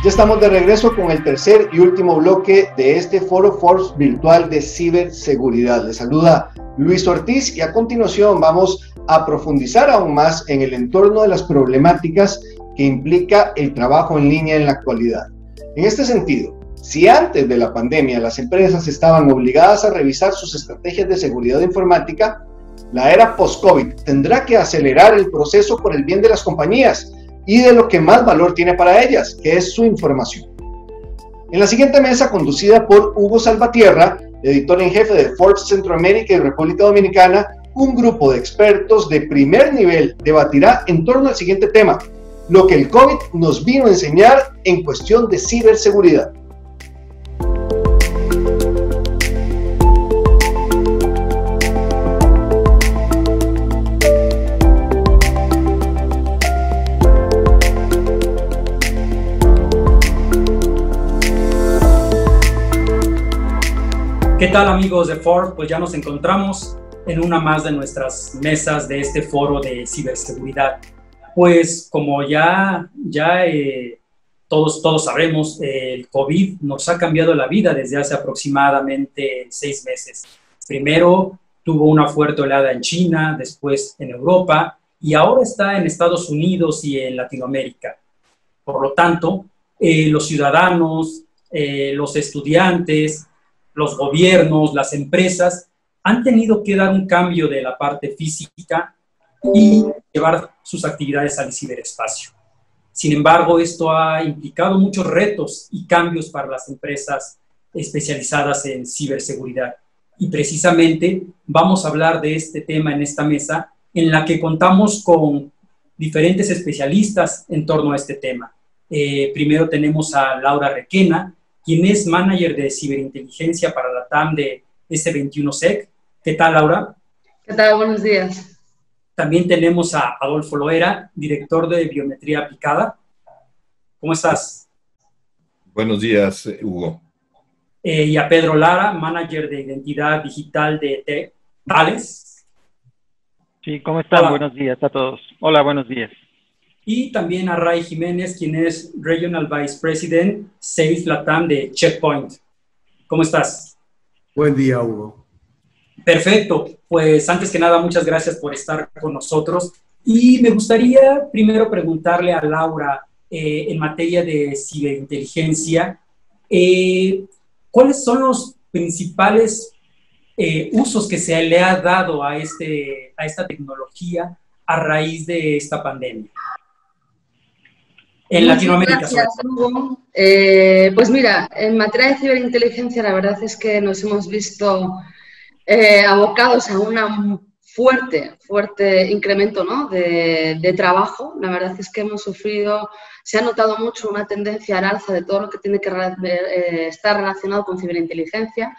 Ya estamos de regreso con el tercer y último bloque de este Foro Forbes virtual de ciberseguridad. Les saluda Luis Ortiz y a continuación vamos a profundizar aún más en el entorno de las problemáticas que implica el trabajo en línea en la actualidad. En este sentido, si antes de la pandemia las empresas estaban obligadas a revisar sus estrategias de seguridad informática, la era post-COVID tendrá que acelerar el proceso por el bien de las compañías y de lo que más valor tiene para ellas, que es su información. En la siguiente mesa, conducida por Hugo Salvatierra, editor en jefe de Forbes Centroamérica y República Dominicana, un grupo de expertos de primer nivel debatirá en torno al siguiente tema: lo que el COVID nos vino a enseñar en cuestión de ciberseguridad. ¿Qué tal, amigos de Forbes? Pues ya nos encontramos en una más de nuestras mesas de este foro de ciberseguridad. Pues como todos sabemos, el COVID nos ha cambiado la vida desde hace aproximadamente 6 meses. Primero tuvo una fuerte oleada en China, después en Europa y ahora está en Estados Unidos y en Latinoamérica. Por lo tanto, los ciudadanos, los estudiantes, los gobiernos, las empresas han tenido que dar un cambio de la parte física y llevar sus actividades al ciberespacio. Sin embargo, esto ha implicado muchos retos y cambios para las empresas especializadas en ciberseguridad. Y precisamente vamos a hablar de este tema en esta mesa, en la que contamos con diferentes especialistas en torno a este tema. Primero tenemos a Laura Requena, quien es manager de ciberinteligencia para la TAM de S21Sec. ¿Qué tal, Laura? ¿Qué tal? Buenos días. También tenemos a Adolfo Loera, director de biometría aplicada. ¿Cómo estás? Buenos días, Hugo. Y a Pedro Lara, manager de identidad digital de Thales. Sí, ¿cómo están? Hola. Buenos días a todos. Hola, buenos días. Y también a Ray Jiménez, quien es Regional Vice President, Sales Latam de Checkpoint. ¿Cómo estás? Buen día, Hugo. Perfecto. Pues antes que nada, muchas gracias por estar con nosotros. Y me gustaría primero preguntarle a Laura, en materia de ciberinteligencia, ¿cuáles son los principales usos que se le ha dado a esta tecnología a raíz de esta pandemia? En Latinoamérica. Gracias, Hugo. Pues mira, en materia de ciberinteligencia, la verdad es que nos hemos visto abocados a un fuerte incremento, ¿no?, de trabajo. La verdad es que hemos sufrido, se ha notado mucho una tendencia al alza de todo lo que tiene que estar relacionado con ciberinteligencia,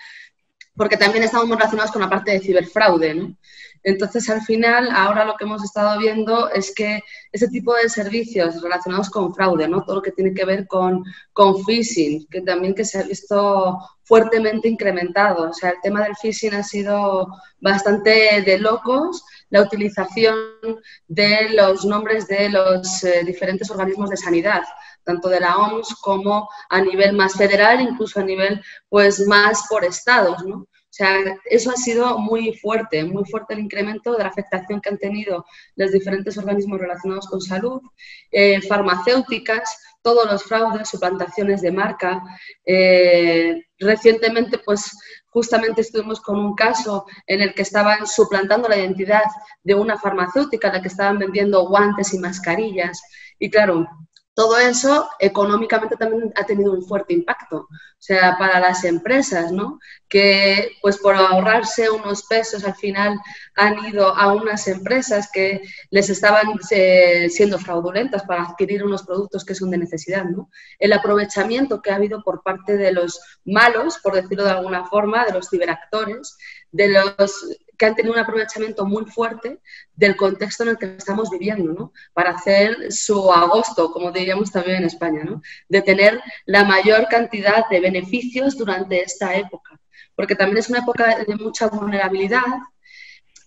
porque también estamos muy relacionados con la parte de ciberfraude, ¿no? Entonces, al final, ahora lo que hemos estado viendo es que ese tipo de servicios relacionados con fraude, ¿no?, todo lo que tiene que ver con phishing, que también que se ha visto fuertemente incrementado. O sea, el tema del phishing ha sido bastante de locos. La utilización de los nombres de los diferentes organismos de sanidad, tanto de la OMS como a nivel más federal, incluso a nivel pues más por estados, ¿no? O sea, eso ha sido muy fuerte el incremento de la afectación que han tenido los diferentes organismos relacionados con salud, farmacéuticas, todos los fraudes, suplantaciones de marca. Recientemente, pues justamente estuvimos con un caso en el que estaban suplantando la identidad de una farmacéutica a la que estaban vendiendo guantes y mascarillas. Y claro, todo eso económicamente también ha tenido un fuerte impacto, o sea, para las empresas, ¿no?, que pues por ahorrarse unos pesos al final han ido a unas empresas que les estaban siendo fraudulentas para adquirir unos productos que son de necesidad, ¿no? El aprovechamiento que ha habido por parte de los malos, por decirlo de alguna forma, de los ciberactores, de los que han tenido un aprovechamiento muy fuerte del contexto en el que estamos viviendo, ¿no?, para hacer su agosto, como diríamos también en España, ¿no?, de tener la mayor cantidad de beneficios durante esta época, porque también es una época de mucha vulnerabilidad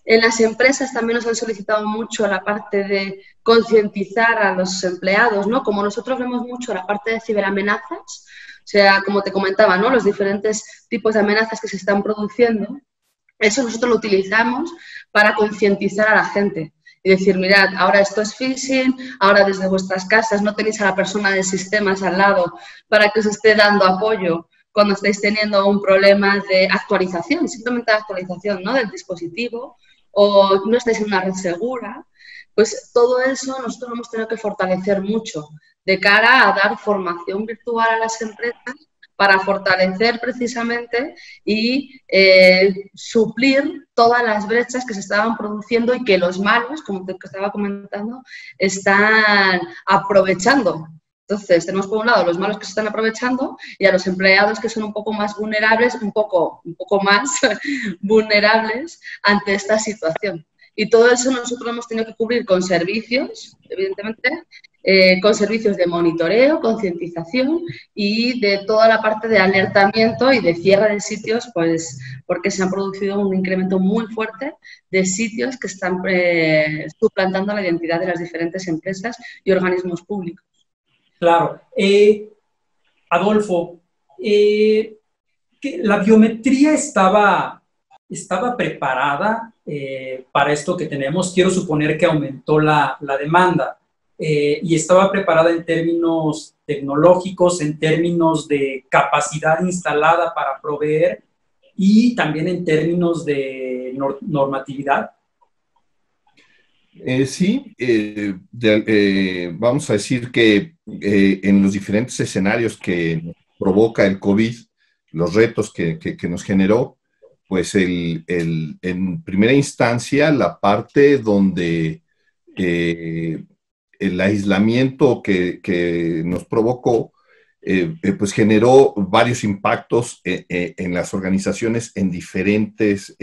En las empresas también nos han solicitado mucho la parte de concientizar a los empleados, ¿no? Como nosotros vemos mucho la parte de ciberamenazas, o sea, como te comentaba, ¿no? Los diferentes tipos de amenazas que se están produciendo, eso nosotros lo utilizamos para concientizar a la gente y decir, mirad, ahora esto es phishing, ahora desde vuestras casas no tenéis a la persona de sistemas al lado para que os esté dando apoyo cuando estáis teniendo un problema de actualización, simplemente de actualización, ¿no? Del dispositivo, o no estáis en una red segura. Pues todo eso nosotros hemos tenido que fortalecer mucho de cara a dar formación virtual a las empresas para fortalecer precisamente y suplir todas las brechas que se estaban produciendo y que los malos, como te estaba comentando, están aprovechando. Entonces, tenemos por un lado los malos que se están aprovechando y a los empleados que son un poco más vulnerables, un poco más vulnerables ante esta situación. Y todo eso nosotros hemos tenido que cubrir con servicios, evidentemente, con servicios de monitoreo, concientización y de toda la parte de alertamiento y de cierre de sitios, pues porque se ha producido un incremento muy fuerte de sitios que están suplantando la identidad de las diferentes empresas y organismos públicos. Claro. Adolfo, ¿la biometría estaba preparada para esto que tenemos? Quiero suponer que aumentó la demanda y estaba preparada en términos tecnológicos, en términos de capacidad instalada para proveer y también en términos de normatividad. Sí, vamos a decir que en los diferentes escenarios que provoca el COVID, los retos que nos generó, pues en primera instancia la parte donde el aislamiento que nos provocó, pues generó varios impactos en las organizaciones en diferentes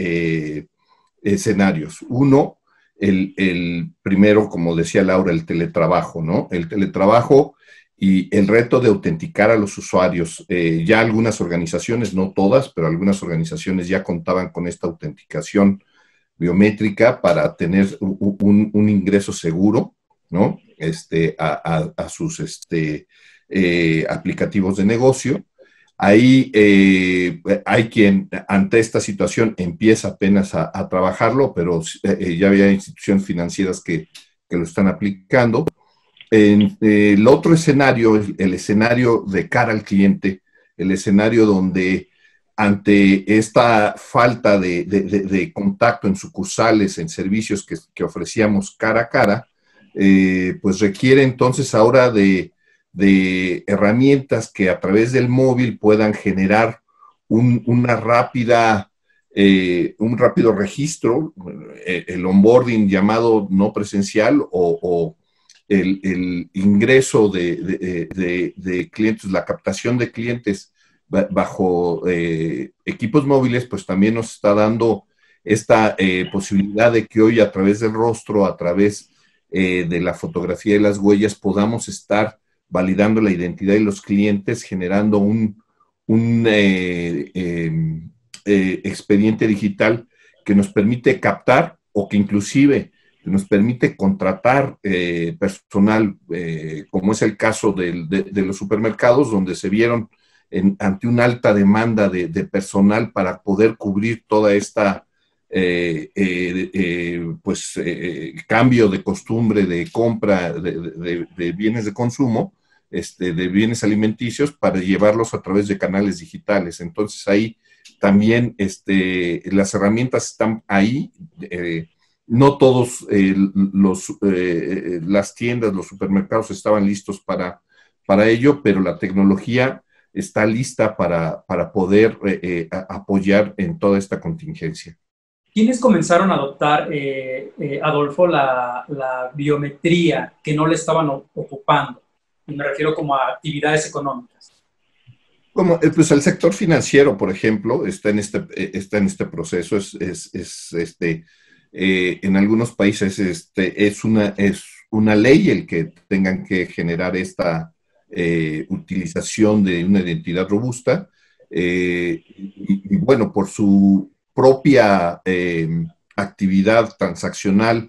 escenarios. Uno, el primero, como decía Laura, el teletrabajo, ¿no? El teletrabajo y el reto de autenticar a los usuarios. Ya algunas organizaciones, no todas, pero algunas organizaciones ya contaban con esta autenticación biométrica para tener un ingreso seguro, ¿no? A sus aplicativos de negocio. Ahí hay quien ante esta situación empieza apenas a trabajarlo, pero ya había instituciones financieras que lo están aplicando. En el otro escenario, el escenario de cara al cliente, el escenario donde ante esta falta de contacto en sucursales, en servicios que ofrecíamos cara a cara, pues requiere entonces ahora de herramientas que a través del móvil puedan generar un rápido registro, el onboarding llamado no presencial o el ingreso de clientes, la captación de clientes bajo equipos móviles, pues también nos está dando esta posibilidad de que hoy a través del rostro, a través de la fotografía de las huellas, podamos estar validando la identidad de los clientes, generando un expediente digital que nos permite captar o que inclusive nos permite contratar personal, como es el caso de los supermercados, donde se vieron ante una alta demanda de personal para poder cubrir toda esta cambio de costumbre de compra de bienes de consumo, de bienes alimenticios, para llevarlos a través de canales digitales. Entonces ahí también las herramientas están ahí. No todos las tiendas, los supermercados estaban listos para ello, pero la tecnología está lista para poder apoyar en toda esta contingencia. ¿Quiénes comenzaron a adoptar, Adolfo, la biometría que no le estaban ocupando? Y me refiero como a actividades económicas. Como, pues el sector financiero, por ejemplo, está en este proceso. En algunos países es una ley el que tengan que generar esta utilización de una identidad robusta. Y bueno, por su propia actividad transaccional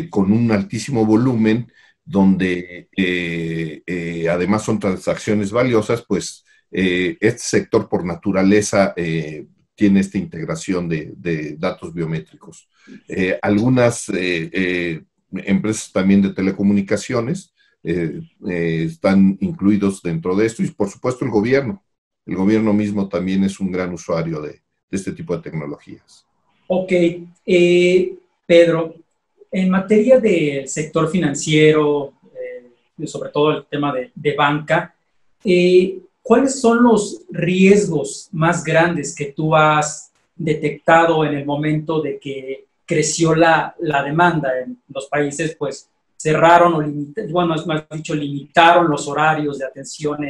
con un altísimo volumen, donde además son transacciones valiosas, pues este sector por naturaleza tiene esta integración de datos biométricos. Algunas empresas también de telecomunicaciones están incluidos dentro de esto, y por supuesto el gobierno. El gobierno mismo también es un gran usuario de este tipo de tecnologías. Ok, Pedro, en materia del sector financiero, sobre todo el tema de banca, ¿cuáles son los riesgos más grandes que tú has detectado en el momento de que creció la demanda en los países? Pues cerraron o limitaron los horarios de atención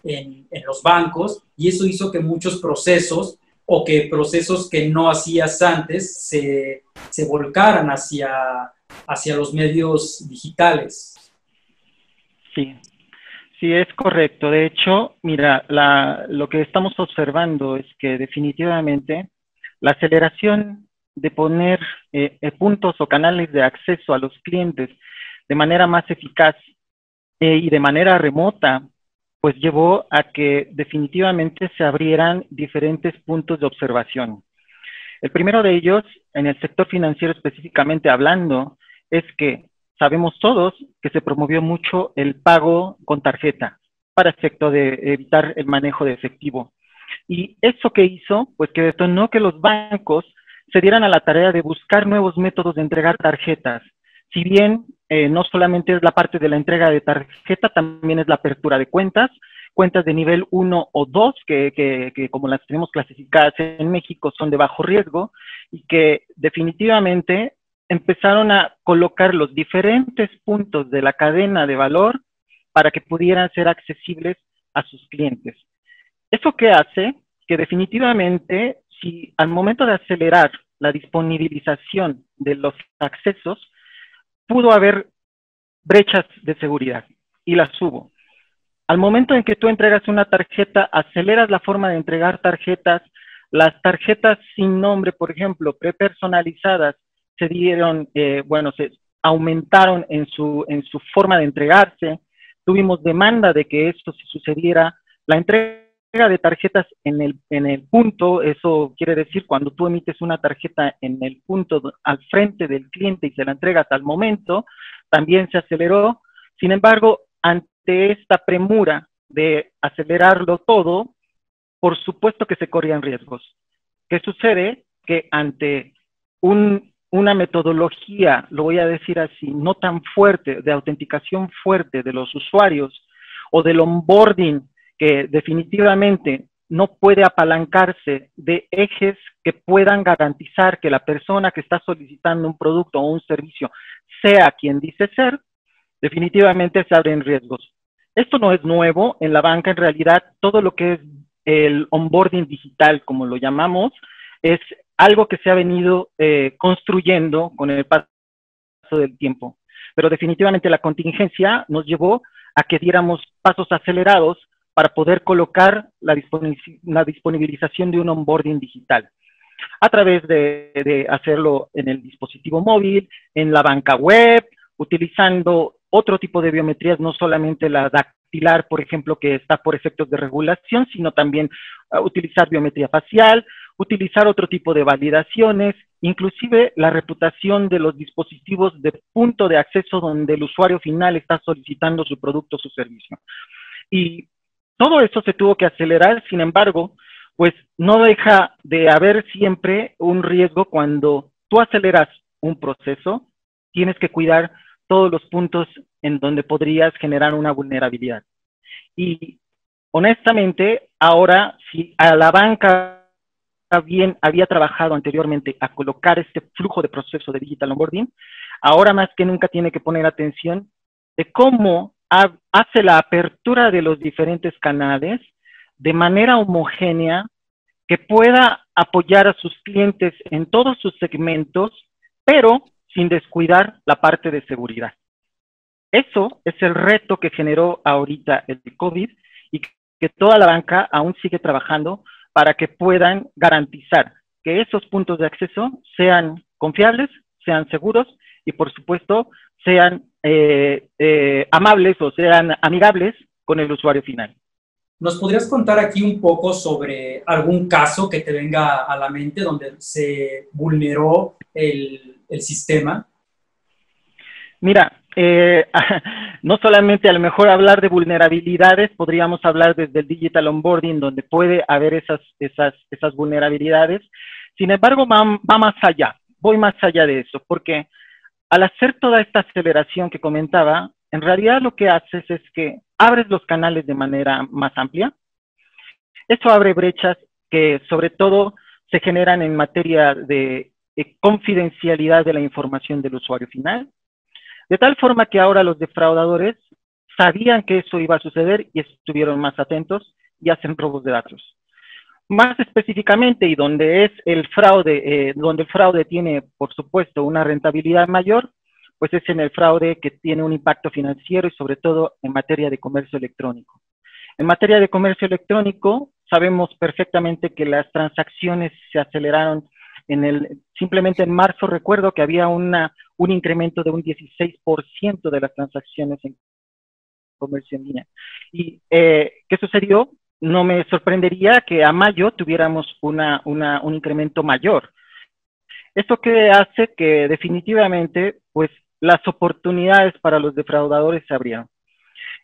en los bancos, y eso hizo que muchos procesos o que procesos que no hacías antes se volcaran hacia los medios digitales. Sí, sí, es correcto. De hecho, mira, lo que estamos observando es que definitivamente la aceleración de poner puntos o canales de acceso a los clientes de manera más eficaz y de manera remota, pues llevó a que definitivamente se abrieran diferentes puntos de observación. El primero de ellos, en el sector financiero específicamente hablando, es que sabemos todos que se promovió mucho el pago con tarjeta para efecto de evitar el manejo de efectivo. Y eso que hizo, pues que detonó que los bancos se dieran a la tarea de buscar nuevos métodos de entregar tarjetas. Si bien no solamente es la parte de la entrega de tarjeta, también es la apertura de cuentas de nivel 1 o 2, que como las tenemos clasificadas en México son de bajo riesgo, y que definitivamente empezaron a colocar los diferentes puntos de la cadena de valor para que pudieran ser accesibles a sus clientes. ¿Eso qué hace? Que definitivamente, si al momento de acelerar la disponibilización de los accesos, pudo haber brechas de seguridad, y las hubo. Al momento en que tú entregas una tarjeta, aceleras la forma de entregar tarjetas. Las tarjetas sin nombre, por ejemplo, prepersonalizadas, se dieron, se aumentaron en su forma de entregarse. Tuvimos demanda de que esto se sucediera. La entrega de tarjetas en el punto, eso quiere decir cuando tú emites una tarjeta en el punto al frente del cliente y se la entregas al momento, también se aceleró. Sin embargo, ante esta premura de acelerarlo todo, por supuesto que se corrían riesgos. ¿Qué sucede? Que ante una metodología, lo voy a decir así, no tan fuerte, de autenticación fuerte de los usuarios, o del onboarding, que definitivamente no puede apalancarse de ejes que puedan garantizar que la persona que está solicitando un producto o un servicio sea quien dice ser, definitivamente se abren riesgos. Esto no es nuevo en la banca. En realidad, todo lo que es el onboarding digital, como lo llamamos, es algo que se ha venido construyendo con el paso del tiempo. Pero definitivamente la contingencia nos llevó a que diéramos pasos acelerados para poder colocar la disponibilización de un onboarding digital, a través de hacerlo en el dispositivo móvil, en la banca web, utilizando otro tipo de biometrías, no solamente la dactilar, por ejemplo, que está por efectos de regulación, sino también utilizar biometría facial, utilizar otro tipo de validaciones, inclusive la reputación de los dispositivos de punto de acceso donde el usuario final está solicitando su producto o su servicio. Y todo esto se tuvo que acelerar. Sin embargo, pues no deja de haber siempre un riesgo. Cuando tú aceleras un proceso, tienes que cuidar todos los puntos en donde podrías generar una vulnerabilidad. Y honestamente, ahora, si a la banca bien había trabajado anteriormente a colocar este flujo de proceso de digital onboarding, ahora más que nunca tiene que poner atención de cómo hace la apertura de los diferentes canales de manera homogénea, que pueda apoyar a sus clientes en todos sus segmentos, pero sin descuidar la parte de seguridad. Eso es el reto que generó ahorita el COVID, y que toda la banca aún sigue trabajando para que puedan garantizar que esos puntos de acceso sean confiables, sean seguros y, por supuesto, sean amables o sean amigables con el usuario final. ¿Nos podrías contar aquí un poco sobre algún caso que te venga a la mente donde se vulneró el sistema? Mira, no solamente a lo mejor hablar de vulnerabilidades, podríamos hablar desde el digital onboarding, donde puede haber esas vulnerabilidades. Sin embargo, va más allá, voy más allá de eso, porque al hacer toda esta aceleración que comentaba, en realidad lo que haces es que abres los canales de manera más amplia. Esto abre brechas que sobre todo se generan en materia de confidencialidad de la información del usuario final, de tal forma que ahora los defraudadores sabían que eso iba a suceder y estuvieron más atentos y hacen robos de datos. Más específicamente, y donde es el fraude, donde el fraude tiene, por supuesto, una rentabilidad mayor, pues es en el fraude que tiene un impacto financiero y sobre todo en materia de comercio electrónico. En materia de comercio electrónico, sabemos perfectamente que las transacciones se aceleraron simplemente en marzo. Recuerdo que había un incremento de un 16% de las transacciones en comercio en línea. ¿Y qué sucedió? No me sorprendería que a mayo tuviéramos un incremento mayor. ¿Esto qué hace? Que definitivamente, pues, las oportunidades para los defraudadores se abrieron.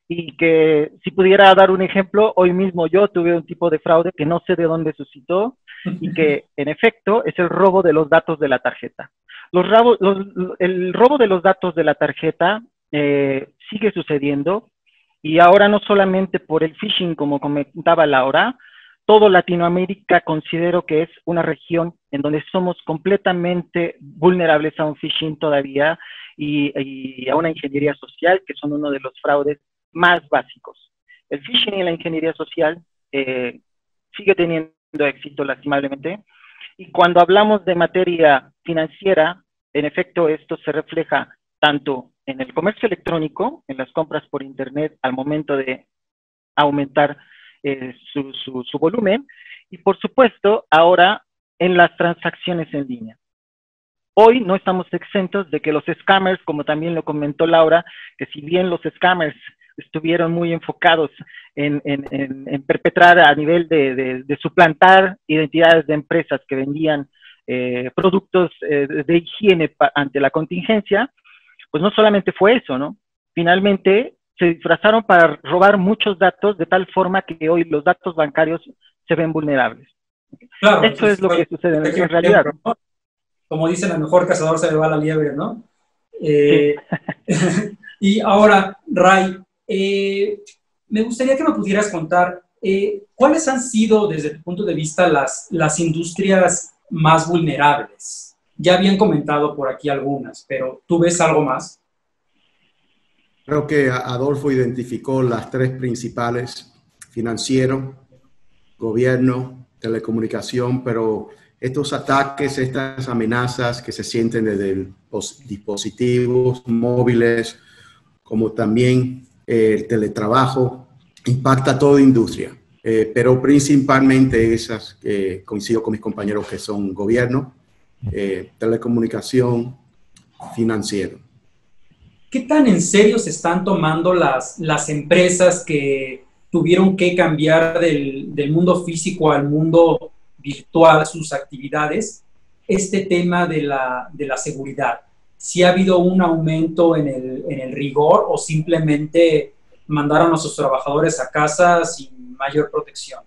Y que, si pudiera dar un ejemplo, hoy mismo yo tuve un tipo de fraude que no sé de dónde suscitó y que, en efecto, es el robo de los datos de la tarjeta. El robo de los datos de la tarjeta sigue sucediendo. Y ahora no solamente por el phishing, como comentaba Laura, todo Latinoamérica considero que es una región en donde somos completamente vulnerables a un phishing todavía y a una ingeniería social, que son uno de los fraudes más básicos. El phishing y la ingeniería social sigue teniendo éxito, lastimablemente, y cuando hablamos de materia financiera, en efecto, esto se refleja tanto en el comercio electrónico, en las compras por internet al momento de aumentar su volumen, y por supuesto ahora en las transacciones en línea. Hoy no estamos exentos de que los scammers, como también lo comentó Laura, que si bien los scammers estuvieron muy enfocados en perpetrar a nivel de suplantar identidades de empresas que vendían productos de higiene ante la contingencia, pues no solamente fue eso, ¿no? Finalmente se disfrazaron para robar muchos datos de tal forma que hoy los datos bancarios se ven vulnerables. Claro, eso es lo que sucede en realidad. ¿No? Como dicen, el mejor cazador se le va la liebre, ¿no? Sí. Y ahora, Ray, me gustaría que me pudieras contar cuáles han sido, desde tu punto de vista, las industrias más vulnerables. Ya habían comentado por aquí algunas, pero ¿tú ves algo más? Creo que Adolfo identificó las tres principales: financiero, gobierno, telecomunicación, pero estos ataques, estas amenazas que se sienten desde los dispositivos móviles, como también el teletrabajo, impacta a toda industria, pero principalmente esas, coincido con mis compañeros, que son gobierno, telecomunicación, financiero. ¿Qué tan en serio se están tomando las empresas que tuvieron que cambiar del mundo físico al mundo virtual sus actividades, este tema de la seguridad? ¿Si ha habido un aumento en el rigor o simplemente mandaron a sus trabajadores a casa sin mayor protección?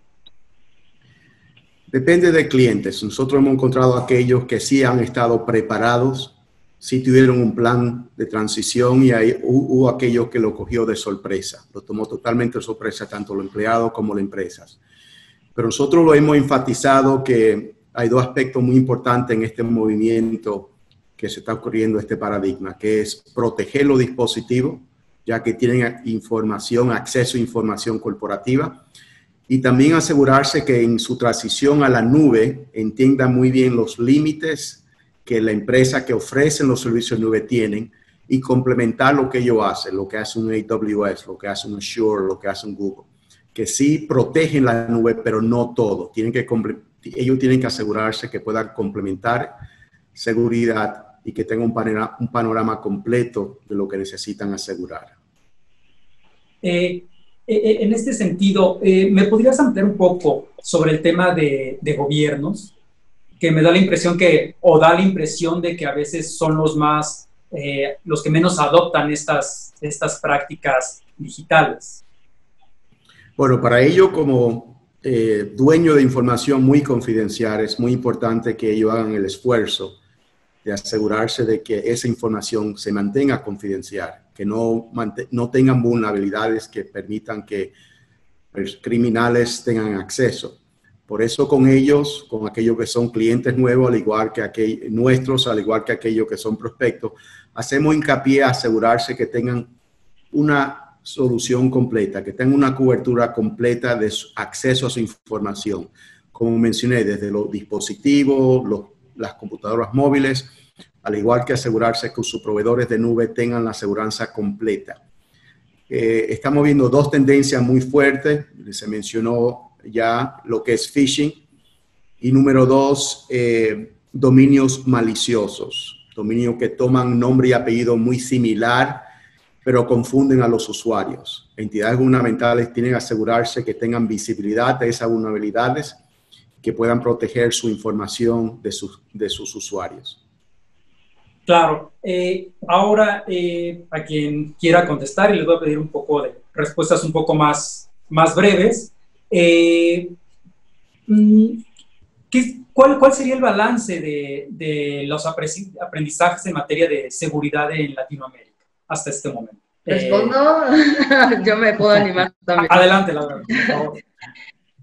Depende de clientes. Nosotros hemos encontrado aquellos que sí han estado preparados, sí tuvieron un plan de transición, y ahí hubo aquellos que lo cogió de sorpresa. Lo tomó totalmente de sorpresa tanto los empleados como las empresas. Pero nosotros lo hemos enfatizado que hay dos aspectos muy importantes en este movimiento que se está ocurriendo, este paradigma, que es proteger los dispositivos, ya que tienen información, acceso a información corporativa, y también asegurarse que en su transición a la nube entiendan muy bien los límites que la empresa que ofrece los servicios de nube tienen y complementar lo que ellos hacen, lo que hace un AWS, lo que hace un Azure, lo que hace un Google, que sí protegen la nube, pero no todo. Ellos tienen que asegurarse que puedan complementar seguridad y que tengan un panorama completo de lo que necesitan asegurar. En este sentido, ¿me podrías ampliar un poco sobre el tema de gobiernos? Que me da la impresión da la impresión de que a veces son los que menos adoptan estas prácticas digitales. Bueno, para ello, como dueño de información muy confidencial, es muy importante que ellos hagan el esfuerzo de asegurarse de que esa información se mantenga confidencial, que no tengan vulnerabilidades que permitan que criminales tengan acceso. Por eso con ellos, con aquellos que son clientes nuevos, al igual que al igual que aquellos que son prospectos, hacemos hincapié a asegurarse que tengan una solución completa, que tengan una cobertura completa de acceso a su información. Como mencioné, desde los dispositivos, las computadoras móviles, al igual que asegurarse que sus proveedores de nube tengan la aseguranza completa. Estamos viendo dos tendencias muy fuertes. Se mencionó ya lo que es phishing. Y número dos, dominios maliciosos. Dominios que toman nombre y apellido muy similar, pero confunden a los usuarios. Entidades gubernamentales tienen que asegurarse que tengan visibilidad de esas vulnerabilidades, que puedan proteger su información de sus usuarios. Claro. Ahora, a quien quiera contestar, y les voy a pedir un poco de respuestas un poco más breves. ¿Cuál sería el balance de los aprendizajes en materia de seguridad en Latinoamérica hasta este momento? ¿Respondo? Yo me puedo animar también. Adelante, Laura, por favor.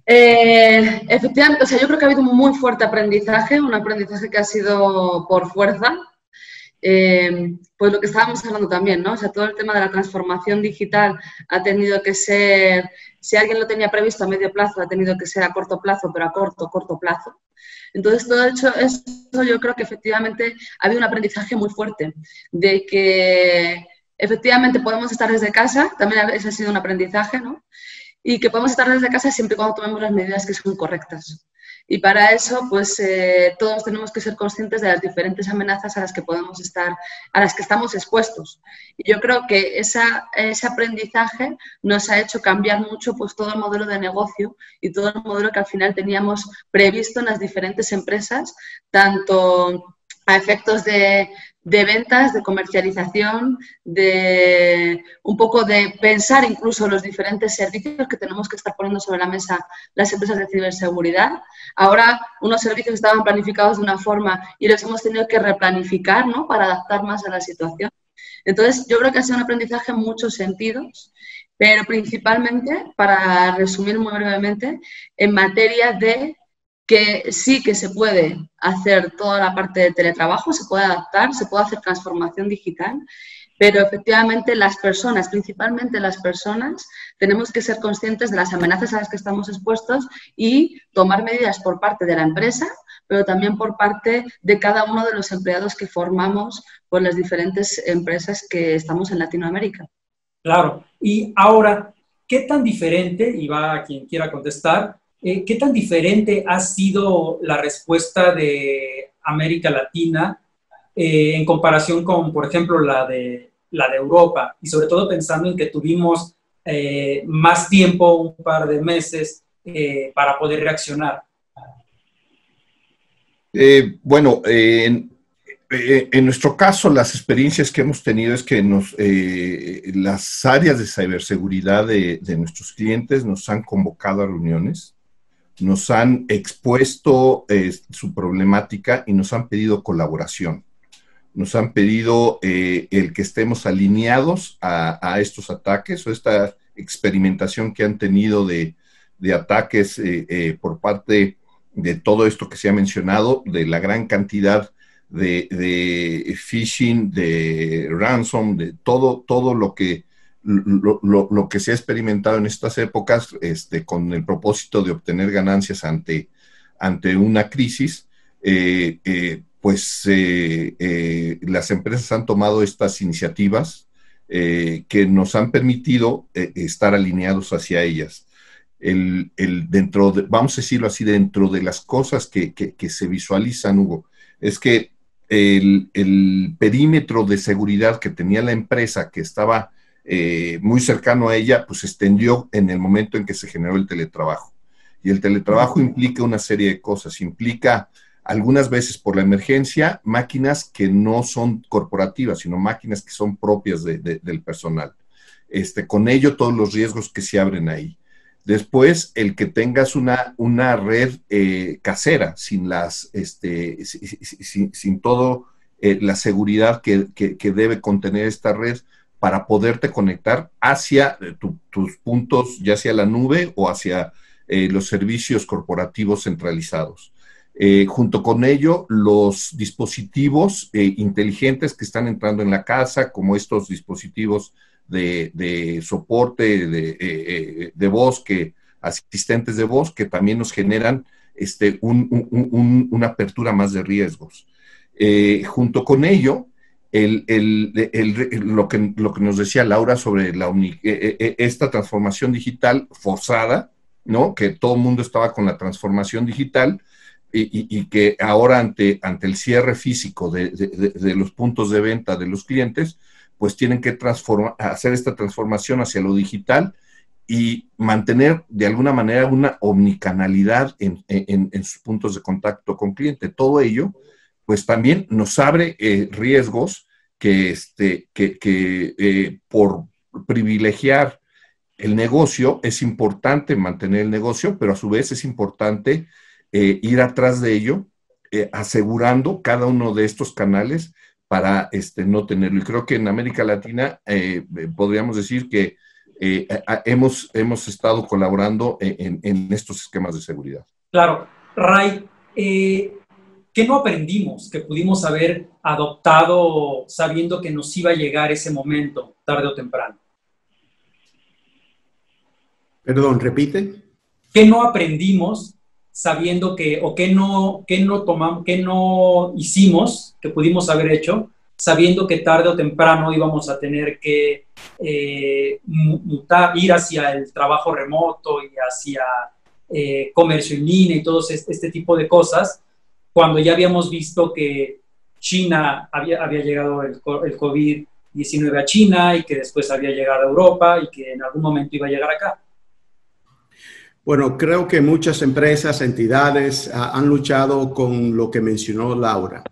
Efectivamente, o sea, yo creo que ha habido un muy fuerte aprendizaje, un aprendizaje que ha sido por fuerza. Pues lo que estábamos hablando también, ¿no? O sea, todo el tema de la transformación digital ha tenido que ser, si alguien lo tenía previsto a medio plazo, ha tenido que ser a corto plazo, pero a corto plazo. Entonces, todo esto yo creo que efectivamente ha habido un aprendizaje muy fuerte de que efectivamente podemos estar desde casa, también ese ha sido un aprendizaje, ¿no? Y que podemos estar desde casa siempre y cuando tomemos las medidas que son correctas. Y para eso, pues todos tenemos que ser conscientes de las diferentes amenazas a las que podemos estar, a las que estamos expuestos. Y yo creo que ese aprendizaje nos ha hecho cambiar mucho pues todo el modelo de negocio y todo el modelo que al final teníamos previsto en las diferentes empresas, tanto a efectos de ventas, de comercialización, de un poco de pensar incluso los diferentes servicios que tenemos que estar poniendo sobre la mesa las empresas de ciberseguridad. Ahora unos servicios estaban planificados de una forma y los hemos tenido que replanificar, ¿no? Para adaptar más a la situación. Entonces, yo creo que ha sido un aprendizaje en muchos sentidos, pero principalmente, para resumir muy brevemente, en materia de que sí que se puede hacer toda la parte de teletrabajo, se puede adaptar, se puede hacer transformación digital, pero efectivamente las personas, principalmente las personas, tenemos que ser conscientes de las amenazas a las que estamos expuestos y tomar medidas por parte de la empresa, pero también por parte de cada uno de los empleados que formamos por las diferentes empresas que estamos en Latinoamérica. Claro. Y ahora, ¿qué tan diferente, y va a quien quiera contestar, qué tan diferente ha sido la respuesta de América Latina en comparación con, por ejemplo, la de Europa? Y sobre todo pensando en que tuvimos más tiempo, un par de meses, para poder reaccionar. Bueno, en nuestro caso, las experiencias que hemos tenido es que las áreas de ciberseguridad de nuestros clientes nos han convocado a reuniones, nos han expuesto su problemática y nos han pedido colaboración. Nos han pedido el que estemos alineados a estos ataques o esta experimentación que han tenido de ataques por parte de todo esto que se ha mencionado, de la gran cantidad de phishing, de ransom, de todo lo que se ha experimentado en estas épocas con el propósito de obtener ganancias ante una crisis. Las empresas han tomado estas iniciativas que nos han permitido estar alineados hacia ellas. Vamos a decirlo así, dentro de las cosas que se visualizan, Hugo, es que el perímetro de seguridad que tenía la empresa, que estaba muy cercano a ella, pues se extendió en el momento en que se generó el teletrabajo. Y el teletrabajo implica una serie de cosas, implica algunas veces por la emergencia, máquinas que no son corporativas, sino máquinas que son propias del personal. Con ello, todos los riesgos que se abren ahí. Después, el que tengas una red casera, sin sin todo la seguridad que debe contener esta red para poderte conectar hacia tus puntos, ya sea la nube o hacia los servicios corporativos centralizados. Junto con ello, los dispositivos inteligentes que están entrando en la casa, como estos dispositivos de soporte de voz, asistentes de voz, que también nos generan una apertura más de riesgos. Junto con ello, lo que nos decía Laura sobre esta transformación digital forzada, ¿no? Que todo el mundo estaba con la transformación digital, y que ahora ante el cierre físico de los puntos de venta de los clientes, pues tienen que hacer esta transformación hacia lo digital y mantener de alguna manera una omnicanalidad en sus puntos de contacto con cliente. Todo ello, pues también nos abre riesgos que por privilegiar el negocio, es importante mantener el negocio, pero a su vez es importante ir atrás de ello, asegurando cada uno de estos canales para no tenerlo. Y creo que en América Latina podríamos decir que hemos estado colaborando en estos esquemas de seguridad. Claro. Ray, ¿qué no aprendimos que pudimos haber adoptado sabiendo que nos iba a llegar ese momento, tarde o temprano? Perdón, repite. ¿Qué no aprendimos sabiendo o qué no hicimos, que pudimos haber hecho, sabiendo que tarde o temprano íbamos a tener que ir hacia el trabajo remoto y hacia comercio en línea y todo este tipo de cosas, cuando ya habíamos visto que China había llegado el COVID-19 a China y que después había llegado a Europa y que en algún momento iba a llegar acá? Bueno, creo que muchas empresas, entidades han luchado con lo que mencionó Laura.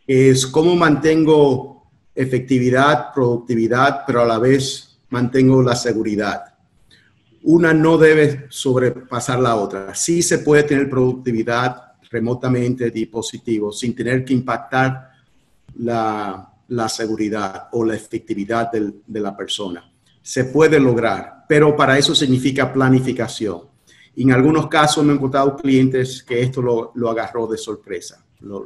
Es cómo mantengo efectividad, productividad, pero a la vez mantengo la seguridad. Una no debe sobrepasar la otra. Sí se puede tener productividad remotamente, dispositivos, sin tener que impactar la seguridad o la efectividad de la persona. Se puede lograr, pero para eso significa planificación. Y en algunos casos me he encontrado clientes que esto lo agarró de sorpresa, lo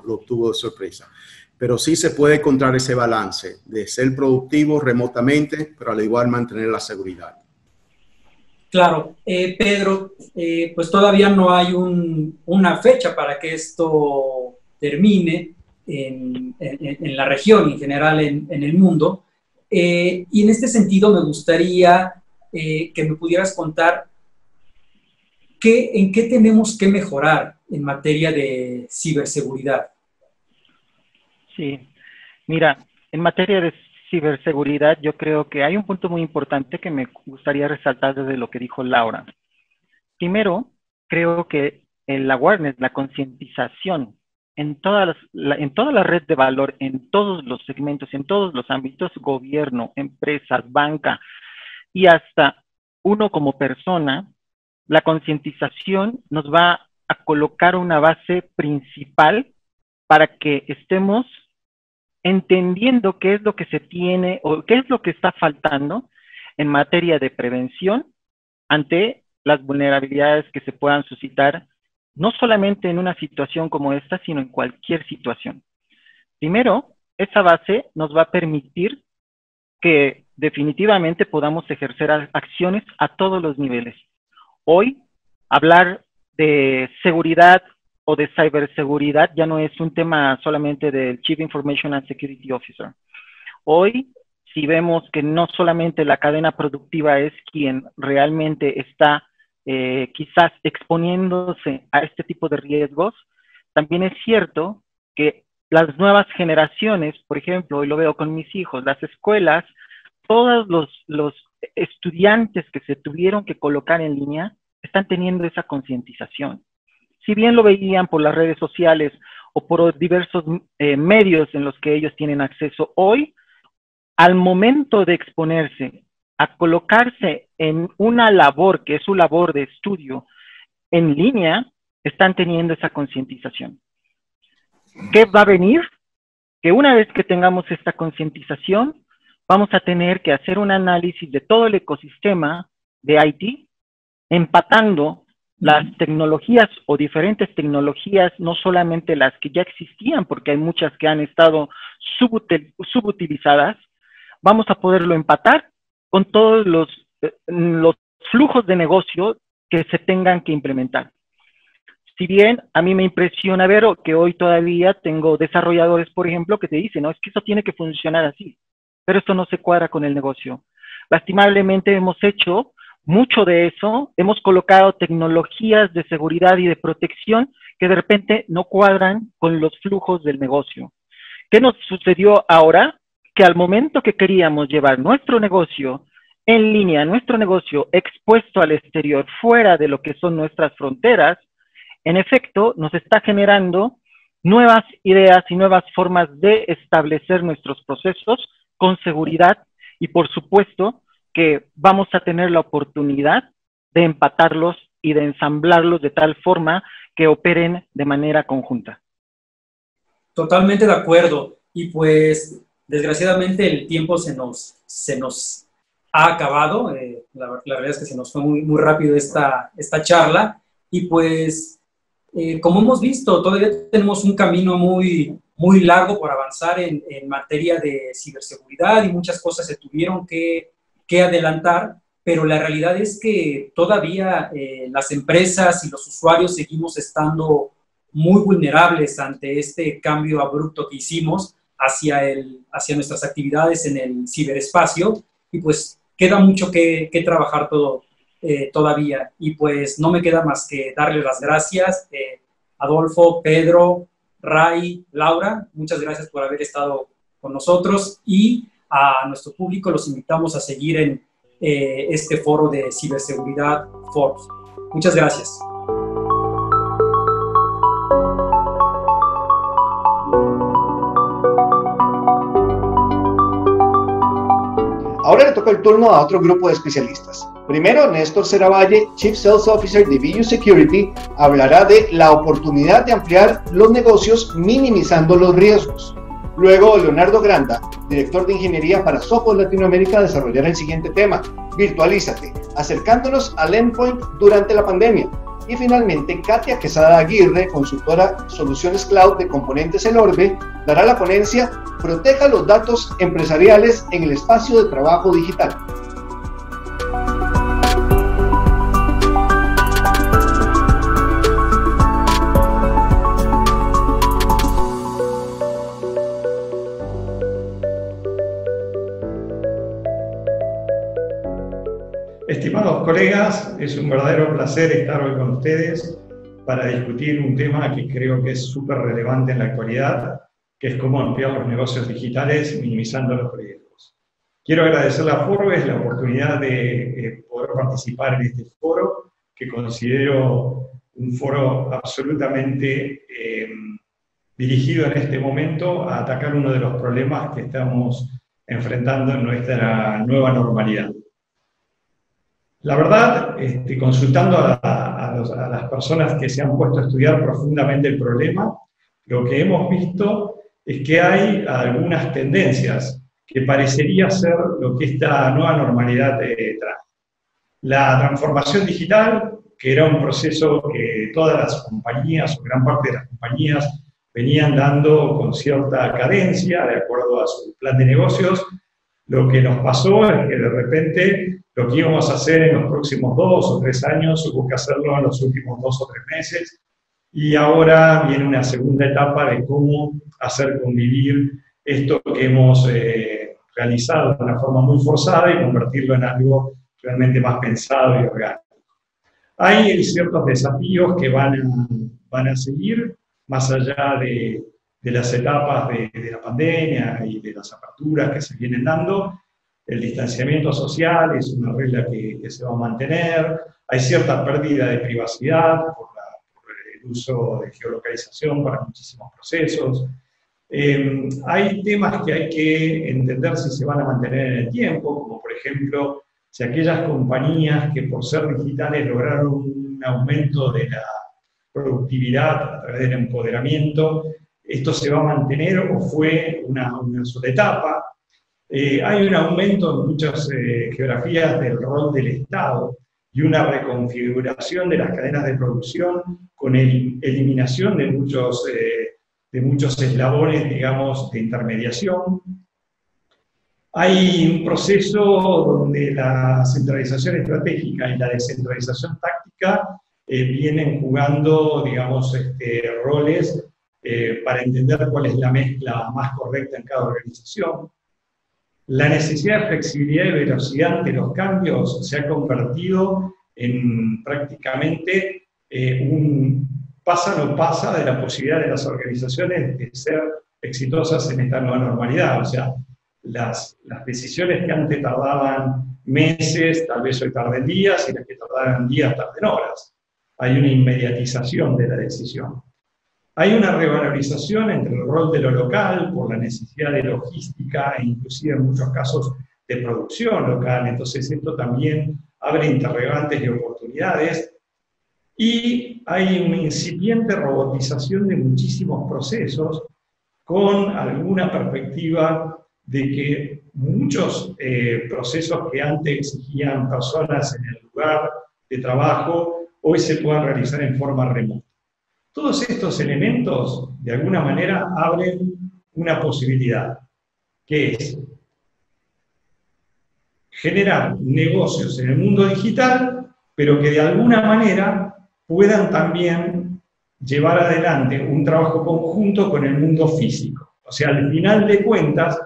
obtuvo de sorpresa. Pero sí se puede encontrar ese balance de ser productivo remotamente, pero al igual mantener la seguridad. Claro. Pedro, pues todavía no hay una fecha para que esto termine en la región y en general en el mundo. Y en este sentido me gustaría que me pudieras contar ¿en qué tenemos que mejorar en materia de ciberseguridad? Sí, mira, en materia de ciberseguridad yo creo que hay un punto muy importante que me gustaría resaltar desde lo que dijo Laura. Primero, creo que el awareness, la concientización en toda la red de valor, en todos los segmentos, en todos los ámbitos, gobierno, empresas, banca y hasta uno como persona, la concientización nos va a colocar una base principal para que estemos entendiendo qué es lo que se tiene o qué es lo que está faltando en materia de prevención ante las vulnerabilidades que se puedan suscitar, no solamente en una situación como esta, sino en cualquier situación. Primero, esa base nos va a permitir que definitivamente podamos ejercer acciones a todos los niveles. Hoy, hablar de seguridad o de ciberseguridad ya no es un tema solamente del Chief Information and Security Officer. Hoy, si vemos que no solamente la cadena productiva es quien realmente está quizás exponiéndose a este tipo de riesgos, también es cierto que las nuevas generaciones, por ejemplo, y lo veo con mis hijos, las escuelas, todos los estudiantes que se tuvieron que colocar en línea están teniendo esa concientización. Si bien lo veían por las redes sociales o por diversos medios en los que ellos tienen acceso hoy, al momento de exponerse a colocarse en una labor que es su labor de estudio en línea, están teniendo esa concientización. ¿Qué va a venir? Que una vez que tengamos esta concientización, vamos a tener que hacer un análisis de todo el ecosistema de IT, empatando las tecnologías o diferentes tecnologías, no solamente las que ya existían, porque hay muchas que han estado subutilizadas, vamos a poderlo empatar con todos los flujos de negocio que se tengan que implementar. Si bien a mí me impresiona ver que hoy todavía tengo desarrolladores, por ejemplo, que te dicen, no, es que eso tiene que funcionar así, pero esto no se cuadra con el negocio. Lastimablemente hemos hecho mucho de eso, hemos colocado tecnologías de seguridad y de protección que de repente no cuadran con los flujos del negocio. ¿Qué nos sucedió ahora? Que al momento que queríamos llevar nuestro negocio en línea, nuestro negocio expuesto al exterior, fuera de lo que son nuestras fronteras, en efecto, nos está generando nuevas ideas y nuevas formas de establecer nuestros procesos con seguridad y, por supuesto, que vamos a tener la oportunidad de empatarlos y de ensamblarlos de tal forma que operen de manera conjunta. Totalmente de acuerdo. Y pues, desgraciadamente, el tiempo se nos ha acabado. La verdad es que se nos fue muy rápido esta charla. Y pues, como hemos visto, todavía tenemos un camino muy largo por avanzar en materia de ciberseguridad y muchas cosas se tuvieron que adelantar, pero la realidad es que todavía las empresas y los usuarios seguimos estando muy vulnerables ante este cambio abrupto que hicimos hacia nuestras actividades en el ciberespacio, y pues queda mucho que trabajar todavía, y pues no me queda más que darles las gracias, Adolfo, Pedro, Ray, Laura, muchas gracias por haber estado con nosotros, y a nuestro público los invitamos a seguir en este foro de ciberseguridad Forbes. Muchas gracias. Ahora le toca el turno a otro grupo de especialistas. Primero, Néstor Seravalle, Chief Sales Officer de VU Security, hablará de la oportunidad de ampliar los negocios minimizando los riesgos. Luego, Leonardo Granda, director de Ingeniería para Sophos Latinoamérica, desarrollará el siguiente tema, Virtualízate, acercándonos al endpoint durante la pandemia. Y finalmente, Katia Quesada Aguirre, consultora Soluciones Cloud de Componentes El Orbe, dará la ponencia Proteja los datos empresariales en el espacio de trabajo digital. Estimados colegas, es un verdadero placer estar hoy con ustedes para discutir un tema que creo que es súper relevante en la actualidad, que es cómo ampliar los negocios digitales minimizando los riesgos. Quiero agradecerle a Forbes la oportunidad de poder participar en este foro, que considero un foro absolutamente dirigido en este momento a atacar uno de los problemas que estamos enfrentando en nuestra nueva normalidad. La verdad, consultando a las personas que se han puesto a estudiar profundamente el problema, lo que hemos visto es que hay algunas tendencias que parecería ser lo que esta nueva normalidad trae. La transformación digital, que era un proceso que todas las compañías, o gran parte de las compañías, venían dando con cierta cadencia, de acuerdo a su plan de negocios. Lo que nos pasó es que de repente lo que íbamos a hacer en los próximos 2 o 3 años hubo que hacerlo en los últimos 2 o 3 meses, y ahora viene una segunda etapa de cómo hacer convivir esto que hemos realizado de una forma muy forzada y convertirlo en algo realmente más pensado y orgánico. Hay ciertos desafíos que van a seguir, más allá de las etapas de la pandemia y de las aperturas que se vienen dando. El distanciamiento social es una regla que se va a mantener. Hay cierta pérdida de privacidad por el uso de geolocalización para muchísimos procesos. Hay temas que hay que entender si se van a mantener en el tiempo, como por ejemplo, si aquellas compañías que por ser digitales lograron un aumento de la productividad a través del empoderamiento, esto se va a mantener o fue una sola etapa. Hay un aumento en muchas geografías del rol del Estado y una reconfiguración de las cadenas de producción con eliminación de muchos eslabones, digamos, de intermediación. Hay un proceso donde la centralización estratégica y la descentralización táctica vienen jugando, digamos, roles para entender cuál es la mezcla más correcta en cada organización. La necesidad de flexibilidad y velocidad ante los cambios se ha convertido en prácticamente un pasa o no pasa de la posibilidad de las organizaciones de ser exitosas en esta nueva normalidad. O sea, las decisiones que antes tardaban meses, tal vez hoy tarden días, y las que tardaban días tarden horas. Hay una inmediatización de la decisión. Hay una revalorización entre el rol de lo local por la necesidad de logística e inclusive en muchos casos de producción local. Entonces esto también abre interrogantes y oportunidades. Y hay una incipiente robotización de muchísimos procesos con alguna perspectiva de que muchos procesos que antes exigían personas en el lugar de trabajo hoy se puedan realizar en forma remota. Todos estos elementos, de alguna manera, abren una posibilidad, que es generar negocios en el mundo digital, pero que de alguna manera puedan también llevar adelante un trabajo conjunto con el mundo físico. O sea, al final de cuentas,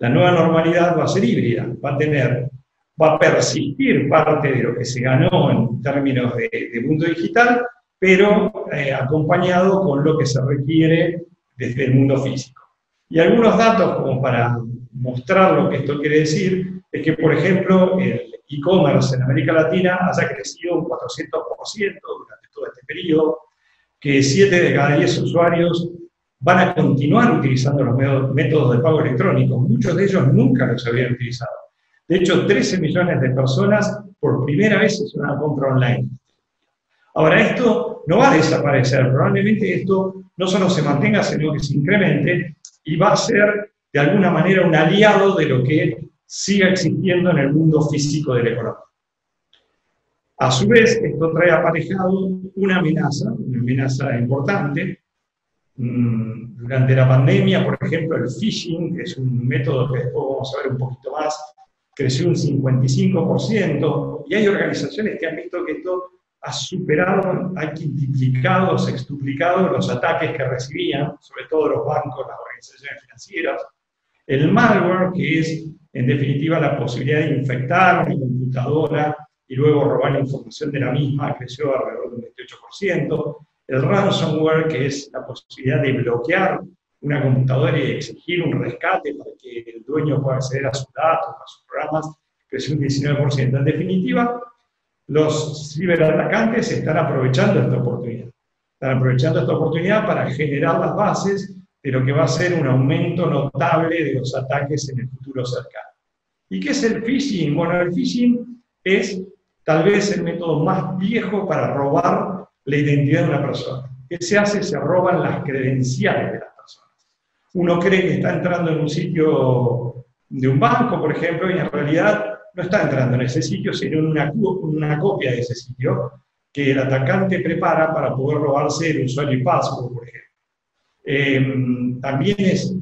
la nueva normalidad va a ser híbrida, va a persistir parte de lo que se ganó en términos de mundo digital, pero acompañado con lo que se requiere desde el mundo físico. Y algunos datos como para mostrar lo que esto quiere decir, es que, por ejemplo, el e-commerce en América Latina haya crecido un 400% durante todo este periodo, que 7 de cada 10 usuarios van a continuar utilizando los métodos de pago electrónico. Muchos de ellos nunca los habían utilizado. De hecho, 13 millones de personas por primera vez hicieron una compra online. Ahora, esto no va a desaparecer, probablemente esto no solo se mantenga, sino que se incremente y va a ser, de alguna manera, un aliado de lo que siga existiendo en el mundo físico de la economía. A su vez, esto trae aparejado una amenaza importante. Durante la pandemia, por ejemplo, el phishing, que es un método que después vamos a ver un poquito más, creció un 55%, y hay organizaciones que han visto que esto ha superado, ha quintuplicado, sextuplicado los ataques que recibían, sobre todo los bancos, las organizaciones financieras. El malware, que es, en definitiva, la posibilidad de infectar una computadora y luego robar la información de la misma, creció alrededor de un 28%. El ransomware, que es la posibilidad de bloquear una computadora y exigir un rescate para que el dueño pueda acceder a sus datos, a sus programas, creció un 19%. En definitiva, los ciberatacantes están aprovechando esta oportunidad. Están aprovechando esta oportunidad para generar las bases de lo que va a ser un aumento notable de los ataques en el futuro cercano. ¿Y qué es el phishing? Bueno, el phishing es tal vez el método más viejo para robar la identidad de una persona. ¿Qué se hace? Se roban las credenciales de las personas. Uno cree que está entrando en un sitio de un banco, por ejemplo, y en realidad no está entrando en ese sitio, sino en una copia de ese sitio que el atacante prepara para poder robarse el usuario y password, por ejemplo. También es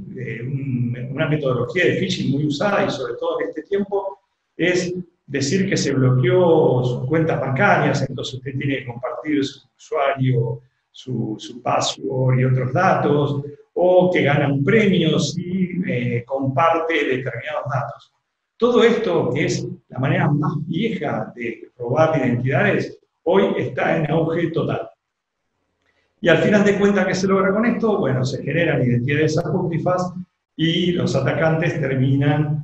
una metodología de phishing muy usada, y sobre todo en este tiempo, es decir que se bloqueó sus cuentas bancarias, entonces usted tiene que compartir su usuario, su password y otros datos, o que gana un premio si comparte determinados datos. Todo esto, que es la manera más vieja de robar identidades, hoy está en auge total. Y al final de cuentas, ¿qué se logra con esto? Bueno, se generan identidades apócrifas y los atacantes terminan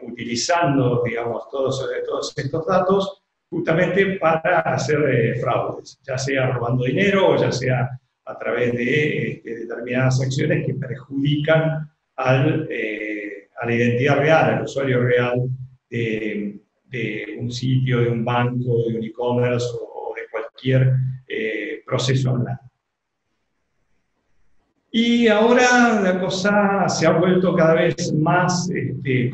utilizando, digamos, todos estos datos justamente para hacer fraudes, ya sea robando dinero o ya sea a través de determinadas acciones que perjudican a la identidad real, al usuario real de un sitio, de un banco, de un e-commerce o de cualquier proceso online. Y ahora la cosa se ha vuelto cada vez más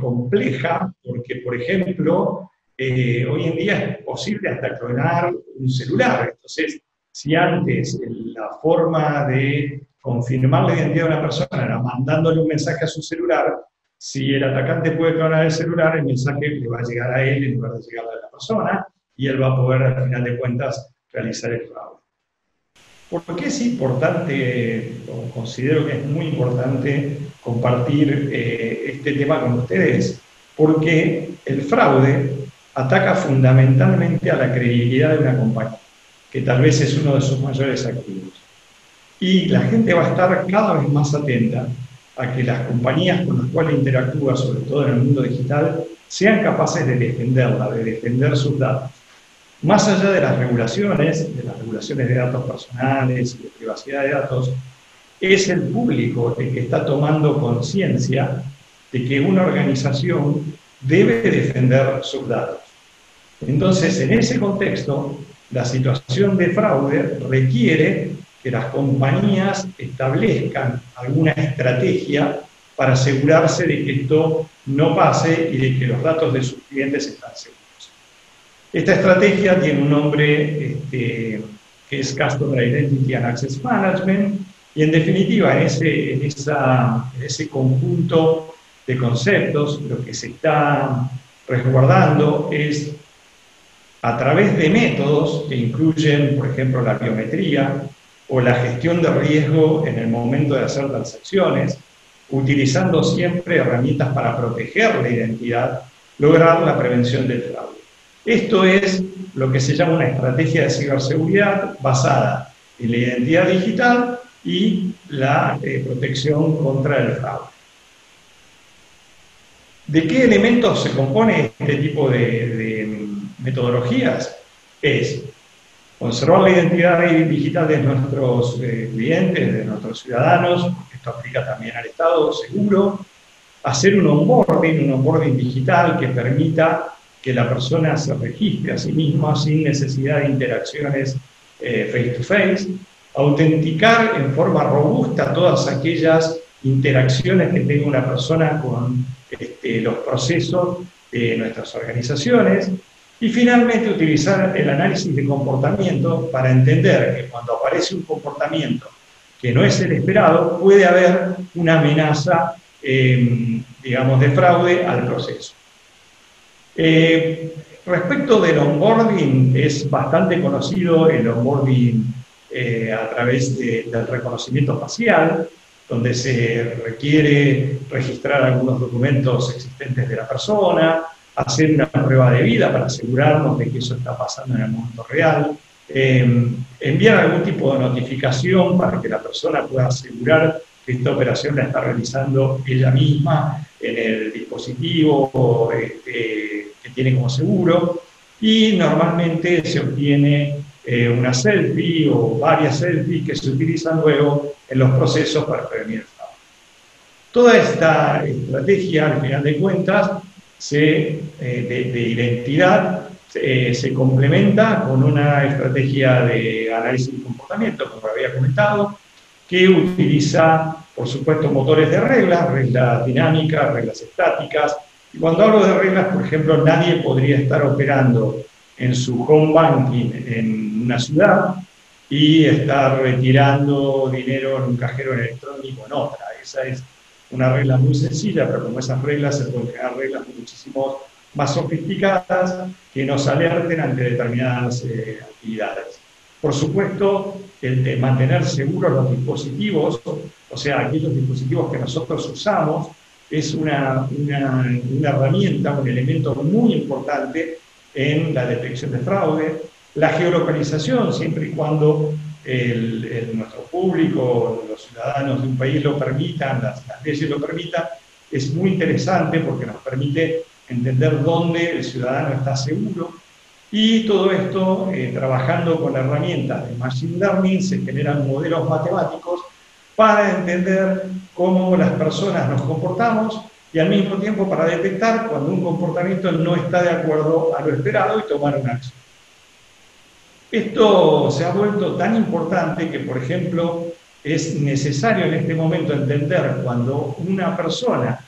compleja, porque, por ejemplo, hoy en día es posible hasta clonar un celular. Entonces, si antes la forma de confirmar la identidad de una persona era mandándole un mensaje a su celular, si el atacante puede clonar el celular, el mensaje le va a llegar a él en lugar de llegar a la persona, y él va a poder, al final de cuentas, realizar el fraude. ¿Por qué es importante, o considero que es muy importante, compartir este tema con ustedes? Porque el fraude ataca fundamentalmente a la credibilidad de una compañía, que tal vez es uno de sus mayores activos. Y la gente va a estar cada vez más atenta a que las compañías con las cuales interactúa, sobre todo en el mundo digital, sean capaces de defenderla, de defender sus datos. Más allá de las regulaciones de datos personales, de privacidad de datos, es el público el que está tomando conciencia de que una organización debe defender sus datos. Entonces, en ese contexto, la situación de fraude requiere que las compañías establezcan alguna estrategia para asegurarse de que esto no pase y de que los datos de sus clientes están seguros. Esta estrategia tiene un nombre que es Customer Identity and Access Management, y en definitiva, en ese conjunto de conceptos, lo que se está resguardando es, a través de métodos que incluyen, por ejemplo, la biometría o la gestión de riesgo en el momento de hacer transacciones, utilizando siempre herramientas para proteger la identidad, lograr la prevención del fraude. Esto es lo que se llama una estrategia de ciberseguridad basada en la identidad digital y la protección contra el fraude. ¿De qué elementos se compone este tipo de metodologías? Es conservar la identidad digital de nuestros clientes, de nuestros ciudadanos, porque esto aplica también al Estado seguro, hacer un onboarding digital que permita que la persona se registre a sí misma sin necesidad de interacciones face to face, autenticar en forma robusta todas aquellas interacciones que tenga una persona con los procesos de nuestras organizaciones, y finalmente utilizar el análisis de comportamiento para entender que cuando aparece un comportamiento que no es el esperado, puede haber una amenaza, digamos, de fraude al proceso. Respecto del onboarding, es bastante conocido el onboarding a través del reconocimiento facial, donde se requiere registrar algunos documentos existentes de la persona, hacer una prueba de vida para asegurarnos de que eso está pasando en el mundo real, enviar algún tipo de notificación para que la persona pueda asegurar que esta operación la está realizando ella misma en el dispositivo que tiene como seguro, y normalmente se obtiene una selfie o varias selfies que se utilizan luego en los procesos para prevenir el fraude. Toda esta estrategia, al final de cuentas, de identidad se complementa con una estrategia de análisis de comportamiento, como había comentado, que utiliza, por supuesto, motores de reglas dinámicas, reglas estáticas. Y cuando hablo de reglas, por ejemplo, nadie podría estar operando en su home banking en una ciudad y estar retirando dinero en un cajero electrónico en otra. Esa es una regla muy sencilla, pero como esas reglas se pueden crear reglas muchísimo más sofisticadas que nos alerten ante determinadas actividades. Por supuesto, el de mantener seguros los dispositivos, o sea, aquellos dispositivos que nosotros usamos, es una herramienta, un elemento muy importante en la detección de fraude. La geolocalización, siempre y cuando nuestro público, los ciudadanos de un país lo permitan, las leyes lo permitan, es muy interesante porque nos permite entender dónde el ciudadano está seguro. Y todo esto, trabajando con herramientas de Machine Learning, se generan modelos matemáticos para entender cómo las personas nos comportamos y al mismo tiempo para detectar cuando un comportamiento no está de acuerdo a lo esperado y tomar una acción. Esto se ha vuelto tan importante que, por ejemplo, es necesario en este momento entender cuando una persona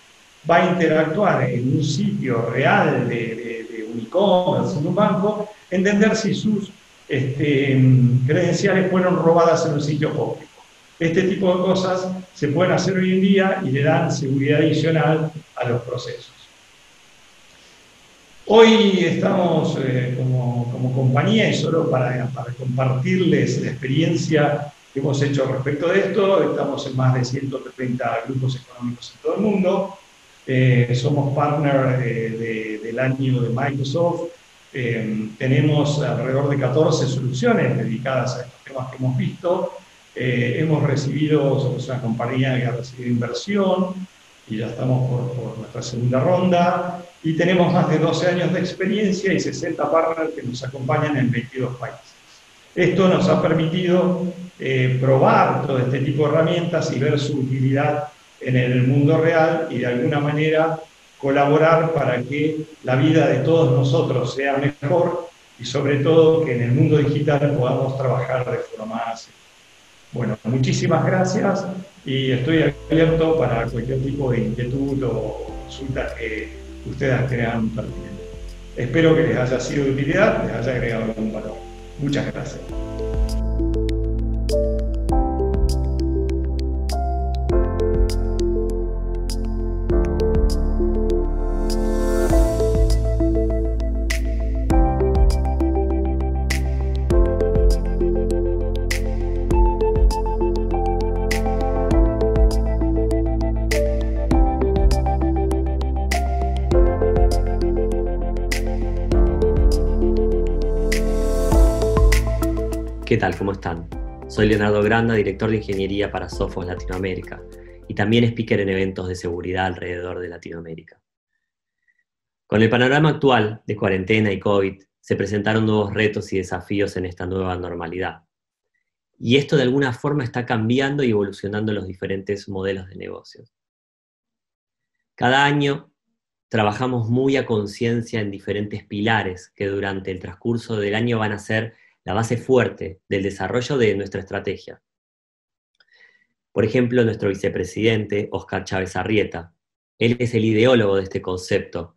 va a interactuar en un sitio real de un e-commerce, en un banco, entender si sus credenciales fueron robadas en un sitio público. Este tipo de cosas se pueden hacer hoy en día y le dan seguridad adicional a los procesos. Hoy estamos como compañía, y solo para compartirles la experiencia que hemos hecho respecto de esto, estamos en más de 130 grupos económicos en todo el mundo, somos partner del año de Microsoft, tenemos alrededor de 14 soluciones dedicadas a estos temas que hemos visto, hemos recibido, somos una compañía que ha recibido inversión y ya estamos por nuestra segunda ronda y tenemos más de 12 años de experiencia y 60 partners que nos acompañan en 22 países. Esto nos ha permitido probar todo este tipo de herramientas y ver su utilidad en el mundo real y de alguna manera colaborar para que la vida de todos nosotros sea mejor y sobre todo que en el mundo digital podamos trabajar de forma más. Bueno, muchísimas gracias y estoy abierto para cualquier tipo de inquietud o consulta que ustedes crean pertinente. Espero que les haya sido de utilidad, les haya agregado algún valor. Muchas gracias. ¿Qué tal? ¿Cómo están? Soy Leonardo Granda, director de Ingeniería para Sophos Latinoamérica y también speaker en eventos de seguridad alrededor de Latinoamérica. Con el panorama actual de cuarentena y COVID, se presentaron nuevos retos y desafíos en esta nueva normalidad. Y esto de alguna forma está cambiando y evolucionando los diferentes modelos de negocios. Cada año trabajamos muy a conciencia en diferentes pilares que durante el transcurso del año van a ser la base fuerte del desarrollo de nuestra estrategia. Por ejemplo, nuestro vicepresidente, Oscar Chávez Arrieta, él es el ideólogo de este concepto,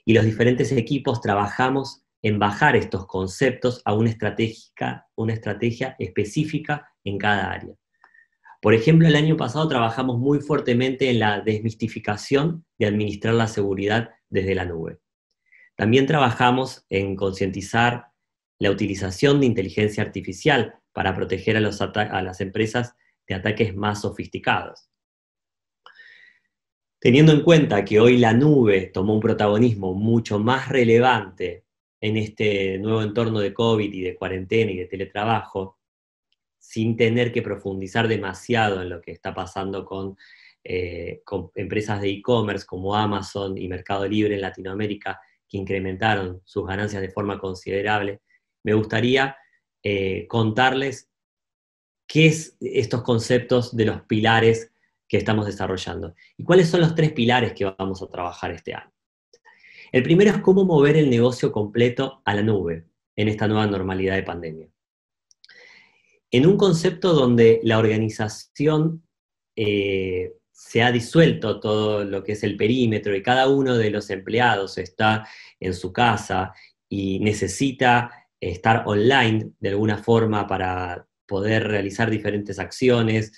y los diferentes equipos trabajamos en bajar estos conceptos a una estrategia específica en cada área. Por ejemplo, el año pasado trabajamos muy fuertemente en la desmistificación de administrar la seguridad desde la nube. También trabajamos en concientizar la utilización de inteligencia artificial para proteger a las empresas de ataques más sofisticados. Teniendo en cuenta que hoy la nube tomó un protagonismo mucho más relevante en este nuevo entorno de COVID y de cuarentena y de teletrabajo, sin tener que profundizar demasiado en lo que está pasando con empresas de e-commerce como Amazon y Mercado Libre en Latinoamérica, que incrementaron sus ganancias de forma considerable, me gustaría contarles qué es estos conceptos de los pilares que estamos desarrollando y cuáles son los 3 pilares que vamos a trabajar este año. El primero es cómo mover el negocio completo a la nube en esta nueva normalidad de pandemia. En un concepto donde la organización se ha disuelto todo lo que es el perímetro y cada uno de los empleados está en su casa y necesita estar online de alguna forma para poder realizar diferentes acciones,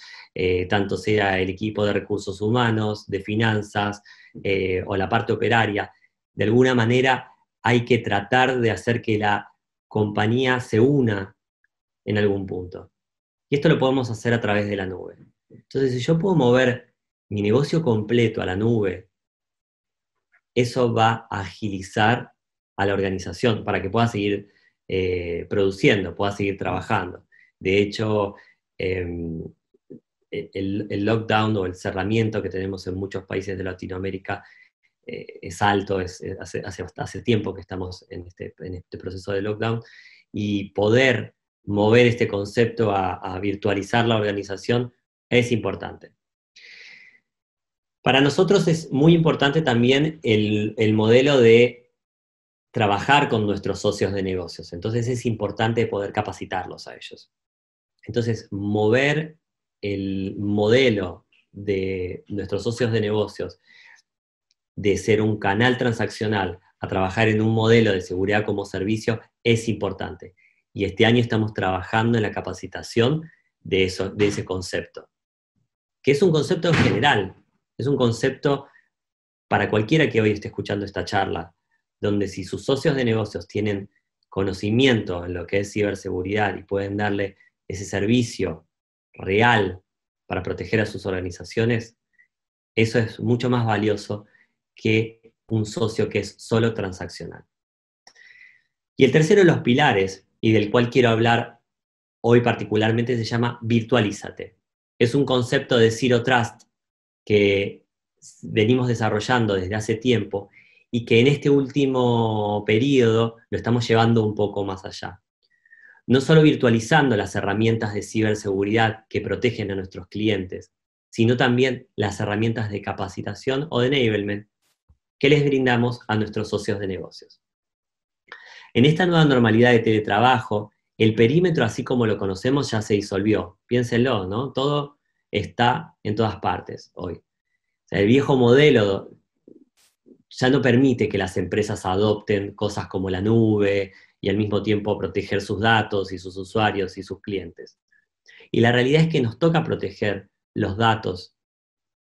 tanto sea el equipo de recursos humanos, de finanzas o la parte operaria. De alguna manera hay que tratar de hacer que la compañía se una en algún punto. Y esto lo podemos hacer a través de la nube. Entonces, si yo puedo mover mi negocio completo a la nube, eso va a agilizar a la organización para que pueda seguir produciendo, pueda seguir trabajando. De hecho, el lockdown o el cerramiento que tenemos en muchos países de Latinoamérica es alto, hace tiempo que estamos en este proceso de lockdown, y poder mover este concepto a virtualizar la organización es importante. Para nosotros es muy importante también el modelo de trabajar con nuestros socios de negocios, entonces es importante poder capacitarlos a ellos. Entonces, mover el modelo de nuestros socios de negocios de ser un canal transaccional a trabajar en un modelo de seguridad como servicio es importante. Y este año estamos trabajando en la capacitación de ese concepto, que es un concepto general, es un concepto para cualquiera que hoy esté escuchando esta charla, donde si sus socios de negocios tienen conocimiento en lo que es ciberseguridad y pueden darle ese servicio real para proteger a sus organizaciones, eso es mucho más valioso que un socio que es solo transaccional. Y el tercero de los pilares, y del cual quiero hablar hoy particularmente, se llama virtualízate. Es un concepto de Zero Trust que venimos desarrollando desde hace tiempo y que en este último periodo lo estamos llevando un poco más allá. No solo virtualizando las herramientas de ciberseguridad que protegen a nuestros clientes, sino también las herramientas de capacitación o de enablement que les brindamos a nuestros socios de negocios. En esta nueva normalidad de teletrabajo, el perímetro, así como lo conocemos, ya se disolvió. Piénsenlo, ¿no? Todo está en todas partes hoy. O sea, el viejo modelo ya no permite que las empresas adopten cosas como la nube y al mismo tiempo proteger sus datos y sus usuarios y sus clientes. Y la realidad es que nos toca proteger los datos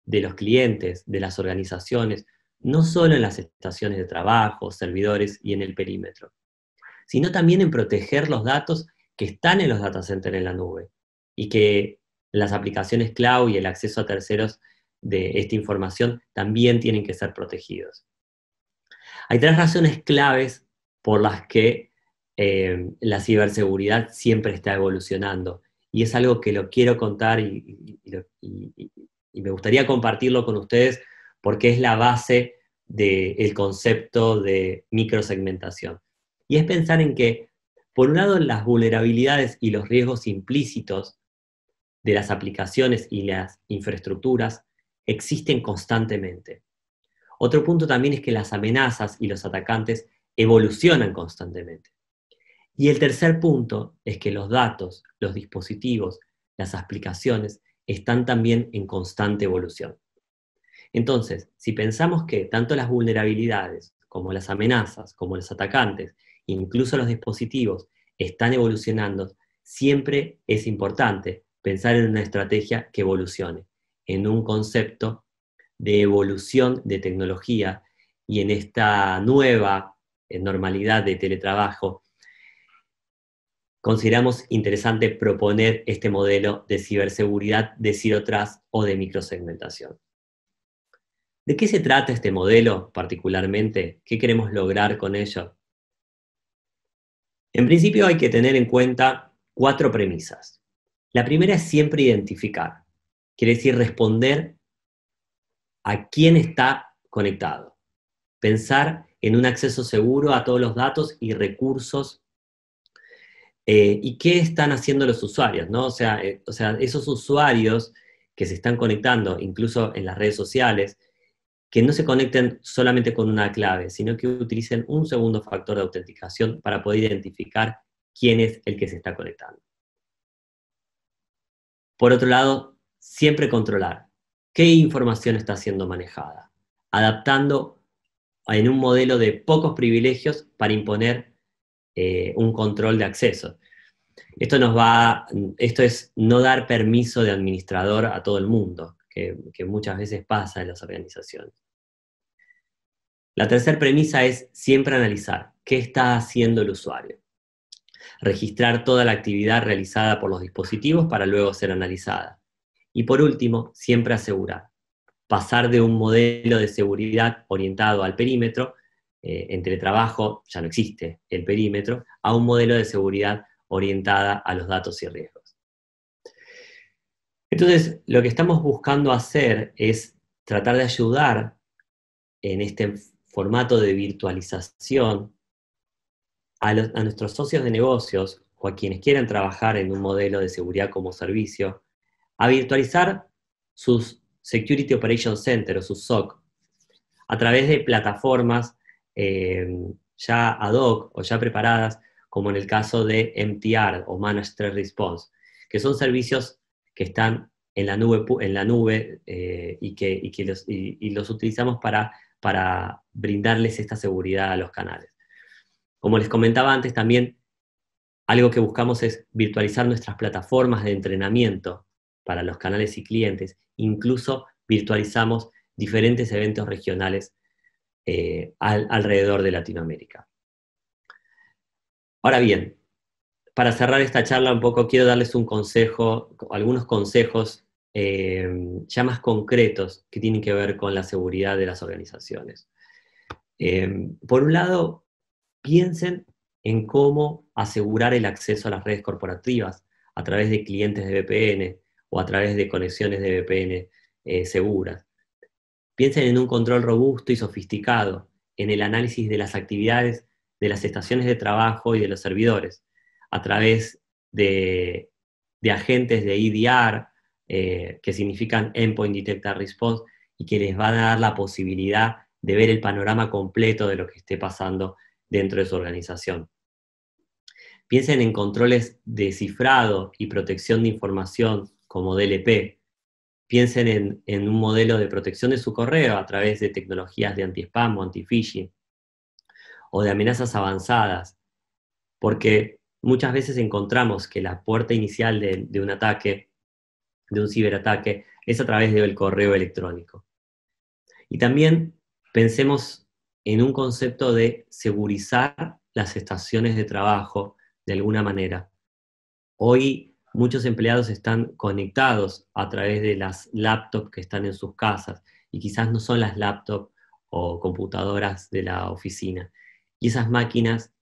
de los clientes, de las organizaciones, no solo en las estaciones de trabajo, servidores y en el perímetro, sino también en proteger los datos que están en los data centers en la nube y que las aplicaciones cloud y el acceso a terceros de esta información también tienen que ser protegidos. Hay 3 razones claves por las que la ciberseguridad siempre está evolucionando, y es algo que lo quiero contar y me gustaría compartirlo con ustedes porque es la base del concepto de microsegmentación. Y es pensar en que, por un lado, las vulnerabilidades y los riesgos implícitos de las aplicaciones y las infraestructuras existen constantemente. Otro punto también es que las amenazas y los atacantes evolucionan constantemente. Y el tercer punto es que los datos, los dispositivos, las aplicaciones están también en constante evolución. Entonces, si pensamos que tanto las vulnerabilidades como las amenazas, como los atacantes, incluso los dispositivos, están evolucionando, siempre es importante pensar en una estrategia que evolucione, en un concepto de evolución de tecnología, y en esta nueva normalidad de teletrabajo, consideramos interesante proponer este modelo de ciberseguridad de Zero Trust o de microsegmentación. ¿De qué se trata este modelo particularmente? ¿Qué queremos lograr con ello? En principio hay que tener en cuenta 4 premisas. La primera es siempre identificar, quiere decir responder a quién está conectado. Pensar en un acceso seguro a todos los datos y recursos y qué están haciendo los usuarios, ¿no? O sea, esos usuarios que se están conectando, incluso en las redes sociales, que no se conecten solamente con una clave, sino que utilicen un segundo factor de autenticación para poder identificar quién es el que se está conectando. Por otro lado, siempre controlar qué información está siendo manejada, adaptando en un modelo de pocos privilegios para imponer un control de acceso. Esto es no dar permiso de administrador a todo el mundo, que muchas veces pasa en las organizaciones. La tercera premisa es siempre analizar qué está haciendo el usuario. Registrar toda la actividad realizada por los dispositivos para luego ser analizada. Y por último, siempre asegurar. Pasar de un modelo de seguridad orientado al perímetro, en teletrabajo ya no existe el perímetro, a un modelo de seguridad orientada a los datos y riesgos. Entonces, lo que estamos buscando hacer es tratar de ayudar en este formato de virtualización a nuestros socios de negocios o a quienes quieran trabajar en un modelo de seguridad como servicio, a virtualizar sus Security Operations Center o sus SOC a través de plataformas ya ad hoc o ya preparadas, como en el caso de MTR o Managed Threat Response, que son servicios que están en la nube y los utilizamos para brindarles esta seguridad a los canales. Como les comentaba antes, también algo que buscamos es virtualizar nuestras plataformas de entrenamiento para los canales y clientes. Incluso virtualizamos diferentes eventos regionales alrededor de Latinoamérica. Ahora bien, para cerrar esta charla un poco, quiero darles algunos consejos ya más concretos que tienen que ver con la seguridad de las organizaciones. Por un lado, piensen en cómo asegurar el acceso a las redes corporativas a través de clientes de VPN o a través de conexiones de VPN seguras. Piensen en un control robusto y sofisticado, en el análisis de las actividades de las estaciones de trabajo y de los servidores, a través de agentes de EDR, que significan Endpoint Detector Response, y que les van a dar la posibilidad de ver el panorama completo de lo que esté pasando dentro de su organización. Piensen en controles de cifrado y protección de información como DLP. Piensen en un modelo de protección de su correo a través de tecnologías de anti-spam o anti-phishing, o de amenazas avanzadas, porque muchas veces encontramos que la puerta inicial de un ataque, de un ciberataque, es a través del correo electrónico. Y también pensemos en un concepto de segurizar las estaciones de trabajo de alguna manera. Hoy muchos empleados están conectados a través de las laptops que están en sus casas, y quizás no son las laptops o computadoras de la oficina. Y esas máquinas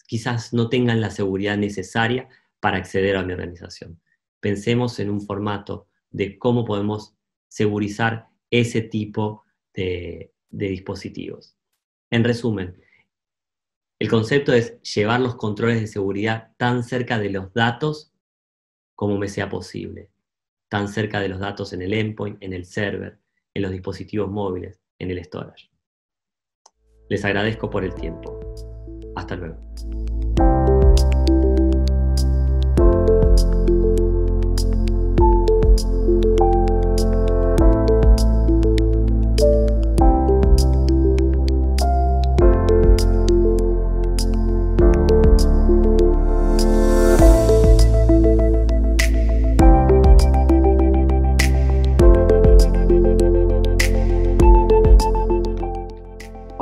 quizás no tengan la seguridad necesaria para acceder a mi organización. Pensemos en un formato de cómo podemos segurizar ese tipo de dispositivos. En resumen, el concepto es llevar los controles de seguridad tan cerca de los datos como me sea posible. Tan cerca de los datos en el endpoint, en el server, en los dispositivos móviles, en el storage. Les agradezco por el tiempo. Hasta luego.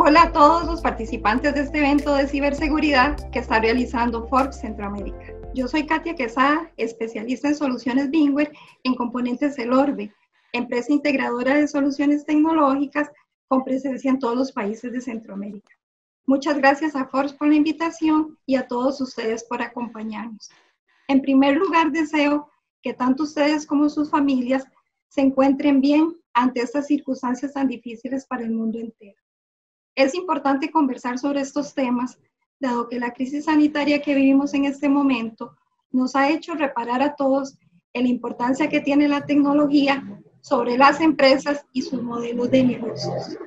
Hola a todos los participantes de este evento de ciberseguridad que está realizando Forbes Centroamérica. Yo soy Katia Quesada, especialista en soluciones VMware en componentes del Orbe, empresa integradora de soluciones tecnológicas con presencia en todos los países de Centroamérica. Muchas gracias a Forbes por la invitación y a todos ustedes por acompañarnos. En primer lugar, deseo que tanto ustedes como sus familias se encuentren bien ante estas circunstancias tan difíciles para el mundo entero. Es importante conversar sobre estos temas, dado que la crisis sanitaria que vivimos en este momento nos ha hecho reparar a todos en la importancia que tiene la tecnología sobre las empresas y sus modelos de negocios.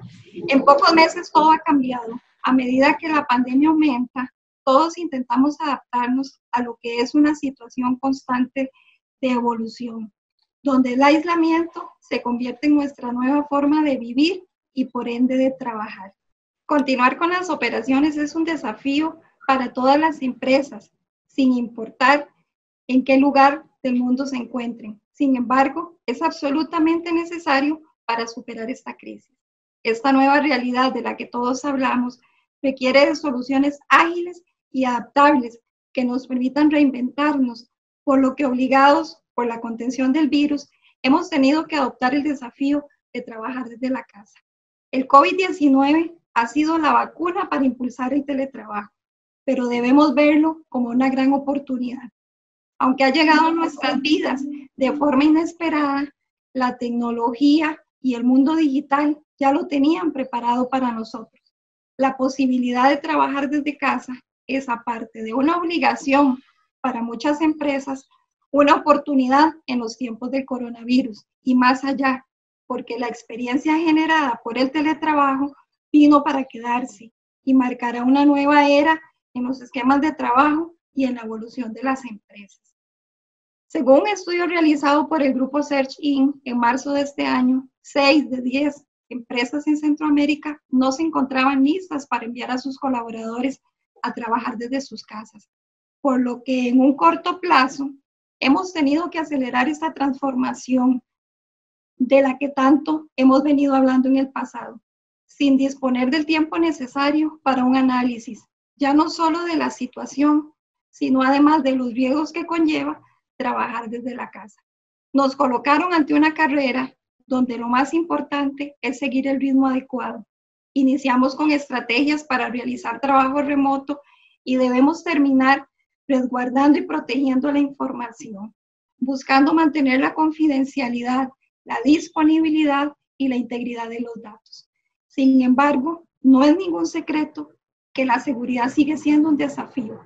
En pocos meses todo ha cambiado. A medida que la pandemia aumenta, todos intentamos adaptarnos a lo que es una situación constante de evolución, donde el aislamiento se convierte en nuestra nueva forma de vivir y por ende de trabajar. Continuar con las operaciones es un desafío para todas las empresas, sin importar en qué lugar del mundo se encuentren. Sin embargo, es absolutamente necesario para superar esta crisis. Esta nueva realidad de la que todos hablamos requiere de soluciones ágiles y adaptables que nos permitan reinventarnos, por lo que obligados por la contención del virus, hemos tenido que adoptar el desafío de trabajar desde la casa. El COVID-19 ha sido la vacuna para impulsar el teletrabajo, pero debemos verlo como una gran oportunidad. Aunque ha llegado a nuestras vidas De forma inesperada, la tecnología y el mundo digital ya lo tenían preparado para nosotros. La posibilidad de trabajar desde casa es, aparte de una obligación para muchas empresas, una oportunidad en los tiempos del coronavirus y más allá, porque la experiencia generada por el teletrabajo vino para quedarse y marcará una nueva era en los esquemas de trabajo y en la evolución de las empresas. Según un estudio realizado por el grupo Search Inc. en marzo de este año, 6 de 10 empresas en Centroamérica no se encontraban listas para enviar a sus colaboradores a trabajar desde sus casas, por lo que en un corto plazo hemos tenido que acelerar esta transformación de la que tanto hemos venido hablando en el pasado, sin disponer del tiempo necesario para un análisis, ya no solo de la situación, sino además de los riesgos que conlleva trabajar desde la casa. Nos colocaron ante una carrera donde lo más importante es seguir el ritmo adecuado. Iniciamos con estrategias para realizar trabajo remoto y debemos terminar resguardando y protegiendo la información, buscando mantener la confidencialidad, la disponibilidad y la integridad de los datos. Sin embargo, no es ningún secreto que la seguridad sigue siendo un desafío.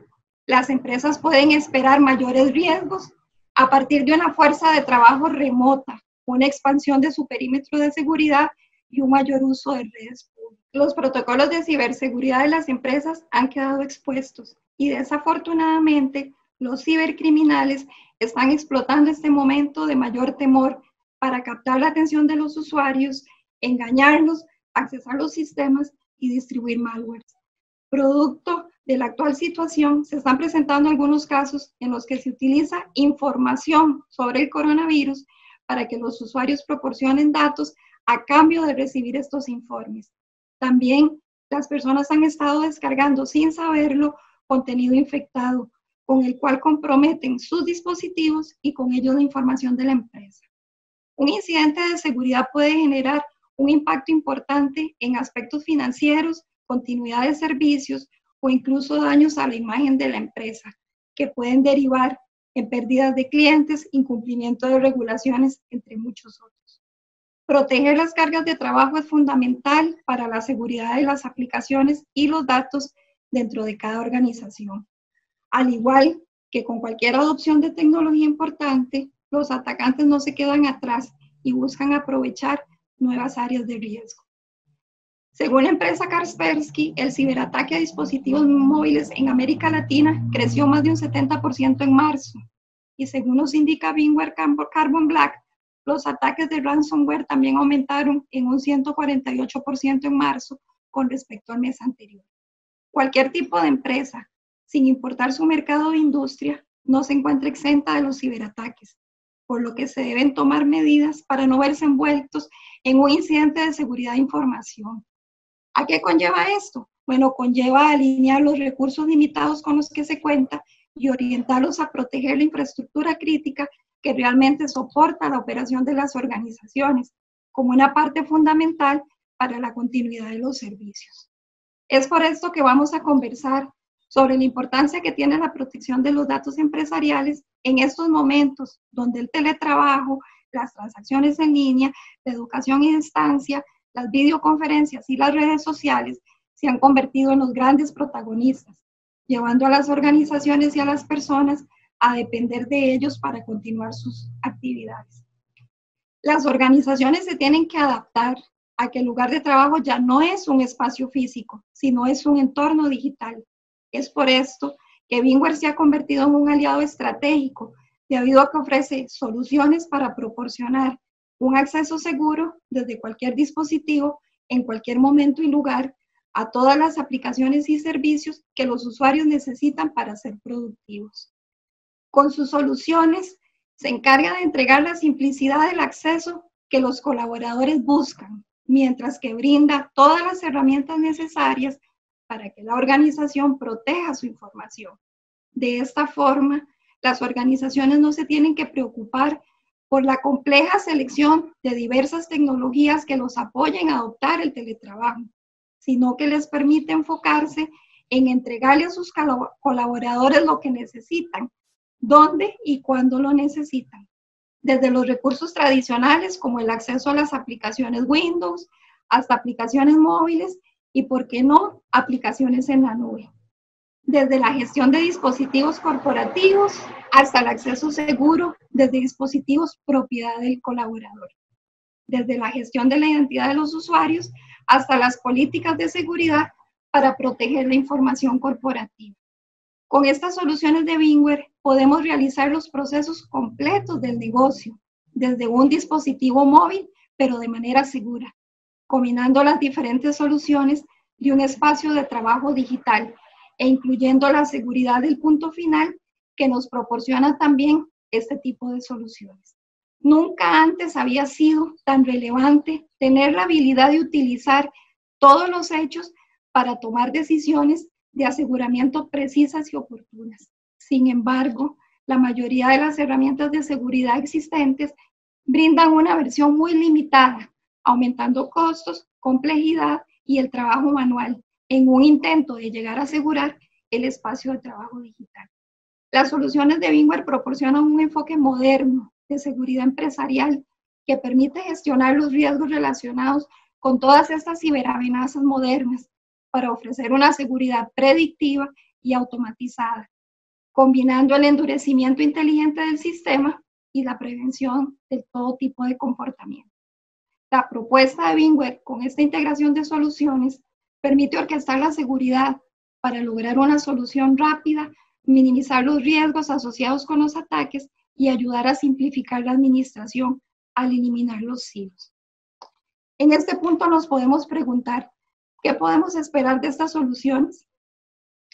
Las empresas pueden esperar mayores riesgos a partir de una fuerza de trabajo remota, una expansión de su perímetro de seguridad y un mayor uso de redes públicas. Los protocolos de ciberseguridad de las empresas han quedado expuestos y desafortunadamente los cibercriminales están explotando este momento de mayor temor para captar la atención de los usuarios, engañarlos, accesar los sistemas y distribuir malware. Producto de la actual situación, se están presentando algunos casos en los que se utiliza información sobre el coronavirus para que los usuarios proporcionen datos a cambio de recibir estos informes. También las personas han estado descargando sin saberlo contenido infectado, con el cual comprometen sus dispositivos y con ello la información de la empresa. Un incidente de seguridad puede generar un impacto importante en aspectos financieros, continuidad de servicios o incluso daños a la imagen de la empresa, que pueden derivar en pérdidas de clientes, incumplimiento de regulaciones, entre muchos otros. Proteger las cargas de trabajo es fundamental para la seguridad de las aplicaciones y los datos dentro de cada organización. Al igual que con cualquier adopción de tecnología importante, los atacantes no se quedan atrás y buscan aprovechar nuevas áreas de riesgo. Según la empresa Kaspersky, el ciberataque a dispositivos móviles en América Latina creció más de un 70% en marzo. Y según nos indica VMware Carbon Black, los ataques de ransomware también aumentaron en un 148% en marzo con respecto al mes anterior. Cualquier tipo de empresa, sin importar su mercado o industria, no se encuentra exenta de los ciberataques, por lo que se deben tomar medidas para no verse envueltos en un incidente de seguridad de información. ¿A qué conlleva esto? Bueno, conlleva alinear los recursos limitados con los que se cuenta y orientarlos a proteger la infraestructura crítica que realmente soporta la operación de las organizaciones, como una parte fundamental para la continuidad de los servicios. Es por esto que vamos a conversar sobre la importancia que tiene la protección de los datos empresariales en estos momentos donde el teletrabajo, las transacciones en línea, la educación a distancia, las videoconferencias y las redes sociales se han convertido en los grandes protagonistas, llevando a las organizaciones y a las personas a depender de ellos para continuar sus actividades. Las organizaciones se tienen que adaptar a que el lugar de trabajo ya no es un espacio físico, sino es un entorno digital. Es por esto que VMware se ha convertido en un aliado estratégico, debido a que ofrece soluciones para proporcionar un acceso seguro desde cualquier dispositivo, en cualquier momento y lugar, a todas las aplicaciones y servicios que los usuarios necesitan para ser productivos. Con sus soluciones, se encarga de entregar la simplicidad del acceso que los colaboradores buscan, mientras que brinda todas las herramientas necesarias para que la organización proteja su información. De esta forma, las organizaciones no se tienen que preocupar por la compleja selección de diversas tecnologías que los apoyen a adoptar el teletrabajo, sino que les permite enfocarse en entregarle a sus colaboradores lo que necesitan, dónde y cuándo lo necesitan. desde los recursos tradicionales como el acceso a las aplicaciones Windows, hasta aplicaciones móviles y, por qué no, aplicaciones en la nube. Desde la gestión de dispositivos corporativos hasta el acceso seguro desde dispositivos propiedad del colaborador. Desde la gestión de la identidad de los usuarios hasta las políticas de seguridad para proteger la información corporativa. Con estas soluciones de VMware podemos realizar los procesos completos del negocio, desde un dispositivo móvil, pero de manera segura, combinando las diferentes soluciones de un espacio de trabajo digital e incluyendo la seguridad del punto final que nos proporciona también este tipo de soluciones. Nunca antes había sido tan relevante tener la habilidad de utilizar todos los hechos para tomar decisiones de aseguramiento precisas y oportunas. Sin embargo, la mayoría de las herramientas de seguridad existentes brindan una versión muy limitada, aumentando costos, complejidad y el trabajo manual en un intento de llegar a asegurar el espacio de trabajo digital. Las soluciones de VMware proporcionan un enfoque moderno de seguridad empresarial que permite gestionar los riesgos relacionados con todas estas ciberamenazas modernas para ofrecer una seguridad predictiva y automatizada, combinando el endurecimiento inteligente del sistema y la prevención de todo tipo de comportamiento. La propuesta de VMware con esta integración de soluciones permite orquestar la seguridad para lograr una solución rápida, minimizar los riesgos asociados con los ataques y ayudar a simplificar la administración al eliminar los silos. En este punto nos podemos preguntar, ¿qué podemos esperar de estas soluciones?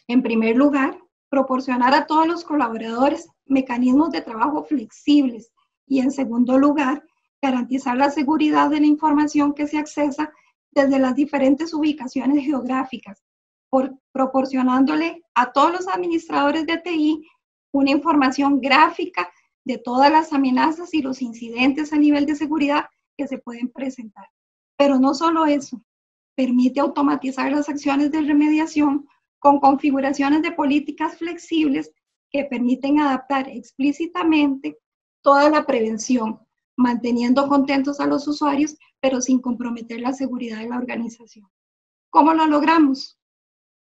En primer lugar, proporcionar a todos los colaboradores mecanismos de trabajo flexibles y, en segundo lugar, garantizar la seguridad de la información que se accesa desde las diferentes ubicaciones geográficas, proporcionándole a todos los administradores de TI una información gráfica de todas las amenazas y los incidentes a nivel de seguridad que se pueden presentar. Pero no solo eso, permite automatizar las acciones de remediación con configuraciones de políticas flexibles que permiten adaptar explícitamente toda la prevención, manteniendo contentos a los usuarios, pero sin comprometer la seguridad de la organización. ¿Cómo lo logramos?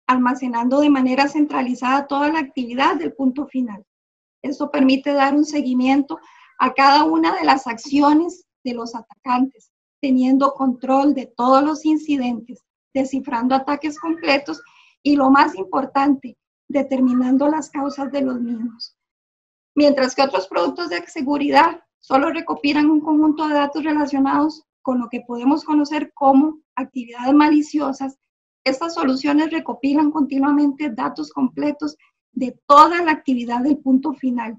Almacenando de manera centralizada toda la actividad del punto final. Esto permite dar un seguimiento a cada una de las acciones de los atacantes, teniendo control de todos los incidentes, descifrando ataques completos y, lo más importante, determinando las causas de los mismos. Mientras que otros productos de seguridad solo recopilan un conjunto de datos relacionados con lo que podemos conocer como actividades maliciosas, estas soluciones recopilan continuamente datos completos de toda la actividad del punto final,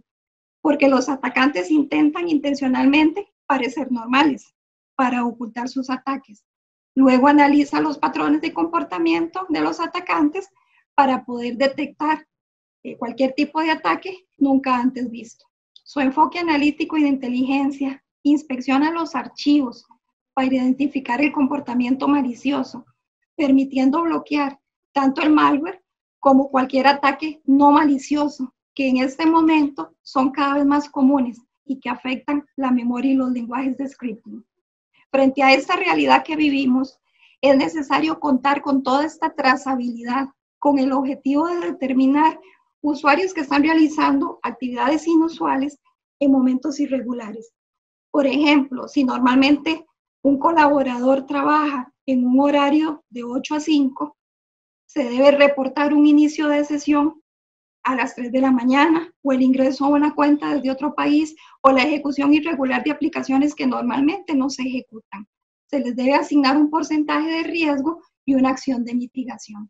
porque los atacantes intentan intencionalmente parecer normales para ocultar sus ataques. Luego analiza los patrones de comportamiento de los atacantes para poder detectar cualquier tipo de ataque nunca antes visto. Su enfoque analítico y de inteligencia inspecciona los archivos para identificar el comportamiento malicioso, permitiendo bloquear tanto el malware como cualquier ataque no malicioso, que en este momento son cada vez más comunes y que afectan la memoria y los lenguajes de scripting. Frente a esta realidad que vivimos, es necesario contar con toda esta trazabilidad, con el objetivo de determinar usuarios que están realizando actividades inusuales en momentos irregulares. Por ejemplo, si normalmente un colaborador trabaja en un horario de 8 a 5, se debe reportar un inicio de sesión a las 3 de la mañana, o el ingreso a una cuenta desde otro país, o la ejecución irregular de aplicaciones que normalmente no se ejecutan. Se les debe asignar un porcentaje de riesgo y una acción de mitigación.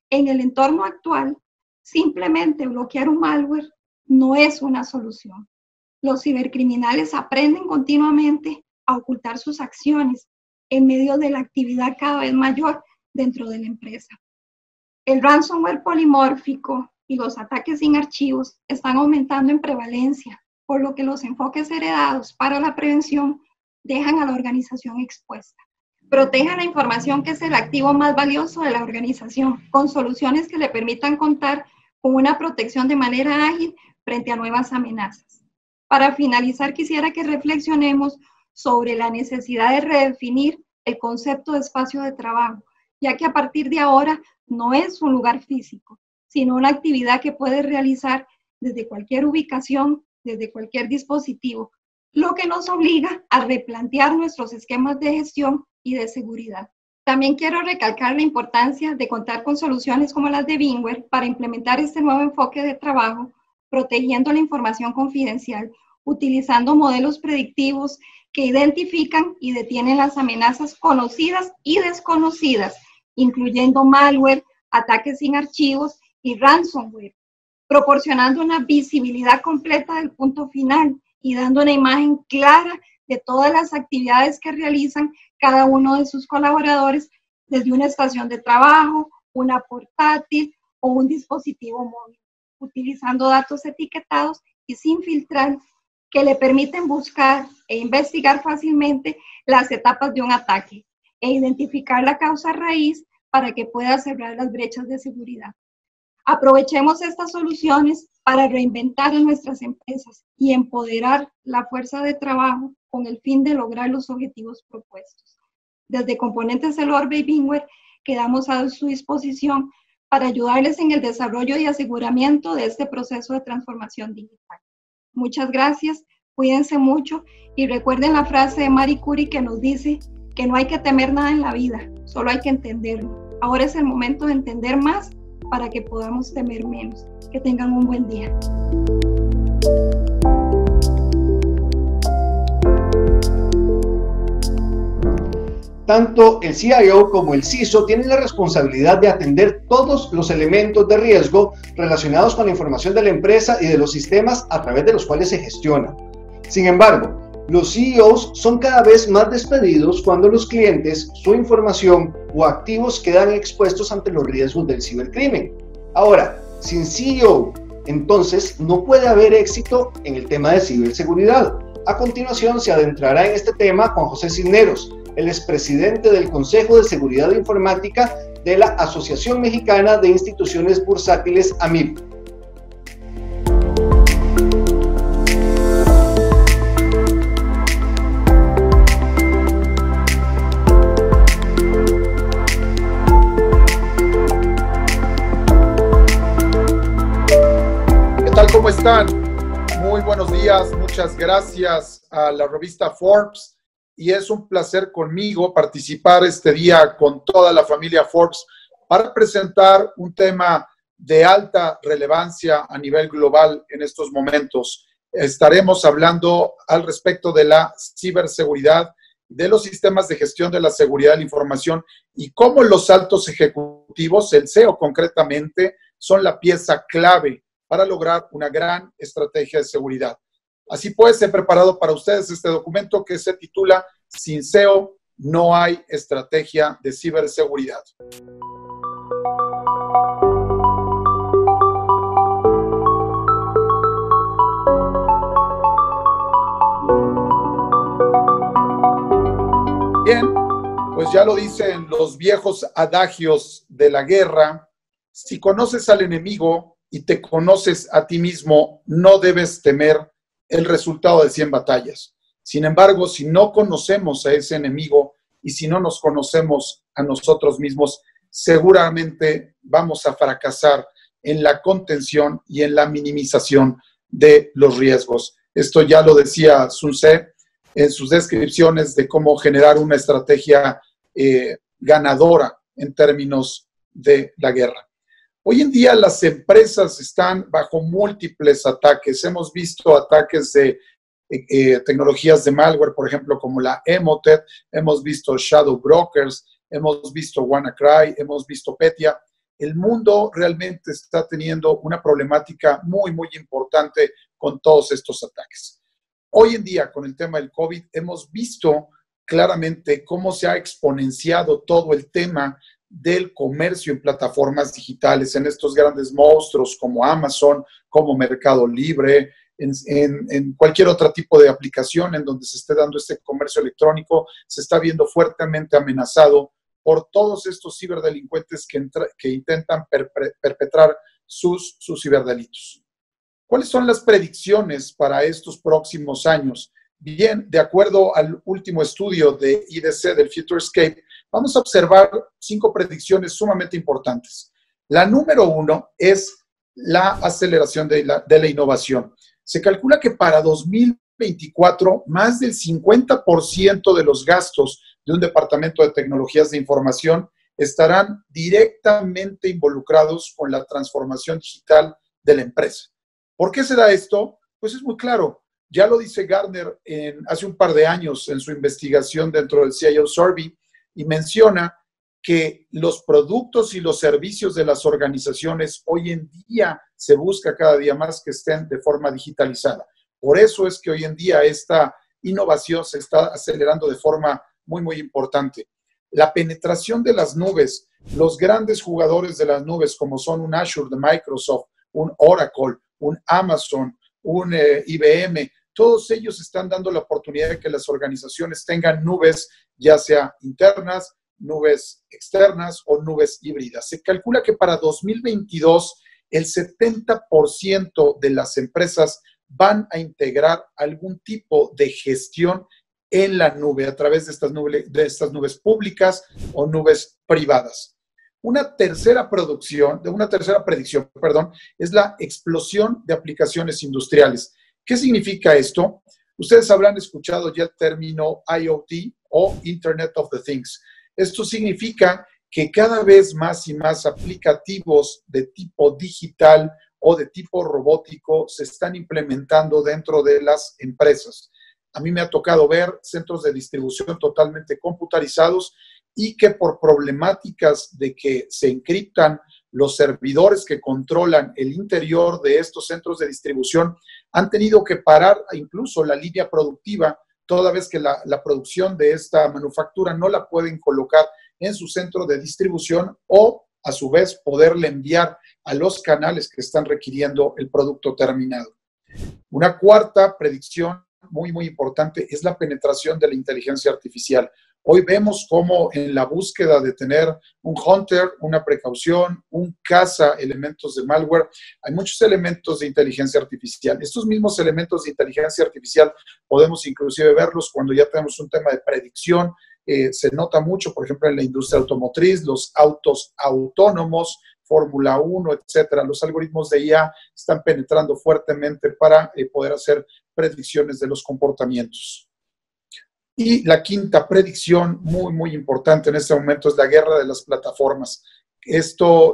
En el entorno actual, simplemente bloquear un malware no es una solución. Los cibercriminales aprenden continuamente a ocultar sus acciones en medio de la actividad cada vez mayor dentro de la empresa. El ransomware polimórfico y los ataques sin archivos están aumentando en prevalencia, por lo que los enfoques heredados para la prevención dejan a la organización expuesta. Proteja la información, que es el activo más valioso de la organización, con soluciones que le permitan contar con una protección de manera ágil frente a nuevas amenazas. Para finalizar, quisiera que reflexionemos sobre la necesidad de redefinir el concepto de espacio de trabajo, ya que a partir de ahora no es un lugar físico, sino una actividad que puedes realizar desde cualquier ubicación, desde cualquier dispositivo, lo que nos obliga a replantear nuestros esquemas de gestión y de seguridad. También quiero recalcar la importancia de contar con soluciones como las de Bingware para implementar este nuevo enfoque de trabajo, protegiendo la información confidencial, utilizando modelos predictivos que identifican y detienen las amenazas conocidas y desconocidas, incluyendo malware, ataques sin archivos y ransomware, proporcionando una visibilidad completa del punto final y dando una imagen clara de todas las actividades que realizan cada uno de sus colaboradores desde una estación de trabajo, una portátil o un dispositivo móvil, utilizando datos etiquetados y sin filtrar que le permiten buscar e investigar fácilmente las etapas de un ataque e identificar la causa raíz para que pueda cerrar las brechas de seguridad. Aprovechemos estas soluciones para reinventar a nuestras empresas y empoderar la fuerza de trabajo con el fin de lograr los objetivos propuestos. Desde Componentes del Orbe y Bingware quedamos a su disposición para ayudarles en el desarrollo y aseguramiento de este proceso de transformación digital. Muchas gracias, cuídense mucho y recuerden la frase de Marie Curie que nos dice que no hay que temer nada en la vida, solo hay que entenderlo. Ahora es el momento de entender más para que podamos temer menos. Que tengan un buen día. Tanto el CIO como el CISO tienen la responsabilidad de atender todos los elementos de riesgo relacionados con la información de la empresa y de los sistemas a través de los cuales se gestiona. Sin embargo, los CEOs son cada vez más despedidos cuando los clientes, su información o activos quedan expuestos ante los riesgos del cibercrimen. Ahora, sin CEO, entonces no puede haber éxito en el tema de ciberseguridad. A continuación se adentrará en este tema Juan José Cisneros. Él es presidente del Consejo de Seguridad Informática de la Asociación Mexicana de Instituciones Bursátiles, AMIB. ¿Qué tal? ¿Cómo están? Muy buenos días. Muchas gracias a la revista Forbes. Y es un placer conmigo participar este día con toda la familia Forbes para presentar un tema de alta relevancia a nivel global en estos momentos. Estaremos hablando al respecto de la ciberseguridad, de los sistemas de gestión de la seguridad de la información y cómo los altos ejecutivos, el CEO concretamente, son la pieza clave para lograr una gran estrategia de seguridad. Así pues, he preparado para ustedes este documento que se titula Sin CEO no hay estrategia de ciberseguridad. Bien, pues ya lo dicen los viejos adagios de la guerra. Si conoces al enemigo y te conoces a ti mismo, no debes temer el resultado de 100 batallas. Sin embargo, si no conocemos a ese enemigo y si no nos conocemos a nosotros mismos, seguramente vamos a fracasar en la contención y en la minimización de los riesgos. Esto ya lo decía Sun Tzu en sus descripciones de cómo generar una estrategia ganadora en términos de la guerra. Hoy en día las empresas están bajo múltiples ataques. Hemos visto ataques de tecnologías de malware, por ejemplo, como la Emotet, hemos visto Shadow Brokers, hemos visto WannaCry, hemos visto Petya. El mundo realmente está teniendo una problemática muy, muy importante con todos estos ataques. Hoy en día, con el tema del COVID, hemos visto claramente cómo se ha exponenciado todo el tema del comercio en plataformas digitales, en estos grandes monstruos como Amazon, como Mercado Libre, en cualquier otro tipo de aplicación en donde se esté dando este comercio electrónico, se está viendo fuertemente amenazado por todos estos ciberdelincuentes que intentan perpetrar sus ciberdelitos. ¿Cuáles son las predicciones para estos próximos años? Bien, de acuerdo al último estudio de IDC, del Futurescape, vamos a observar 5 predicciones sumamente importantes. La número 1 es la aceleración de la innovación. Se calcula que para 2024, más del 50% de los gastos de un departamento de tecnologías de información estarán directamente involucrados con la transformación digital de la empresa. ¿Por qué se da esto? Pues es muy claro. Ya lo dice Gartner hace un par de años en su investigación dentro del CIO Survey y menciona que los productos y los servicios de las organizaciones hoy en día se busca cada día más que estén de forma digitalizada. Por eso es que hoy en día esta innovación se está acelerando de forma muy, muy importante. La penetración de las nubes, los grandes jugadores de las nubes como son un Azure de Microsoft, un Oracle, un Amazon, un IBM, todos ellos están dando la oportunidad de que las organizaciones tengan nubes, ya sea internas, nubes externas o nubes híbridas. Se calcula que para 2022 el 70% de las empresas van a integrar algún tipo de gestión en la nube a través de estas nubes públicas o nubes privadas. Una tercera predicción, es la explosión de aplicaciones industriales. ¿Qué significa esto? Ustedes habrán escuchado ya el término IoT o Internet of the Things. Esto significa que cada vez más y más aplicativos de tipo digital o de tipo robótico se están implementando dentro de las empresas. A mí me ha tocado ver centros de distribución totalmente computarizados y que por problemáticas de que se encriptan los servidores que controlan el interior de estos centros de distribución han tenido que parar incluso la línea productiva, toda vez que la producción de esta manufactura no la pueden colocar en su centro de distribución o, a su vez, poderle enviar a los canales que están requiriendo el producto terminado. Una cuarta predicción muy, muy importante es la penetración de la inteligencia artificial. Hoy vemos cómo en la búsqueda de tener un hunter, una precaución, un caza, elementos de malware, hay muchos elementos de inteligencia artificial. Estos mismos elementos de inteligencia artificial podemos inclusive verlos cuando ya tenemos un tema de predicción. Se nota mucho, por ejemplo, en la industria automotriz, los autos autónomos, Fórmula 1, etcétera. Los algoritmos de IA están penetrando fuertemente para poder hacer predicciones de los comportamientos. Y la quinta predicción, muy, muy importante en este momento, es la guerra de las plataformas. Esto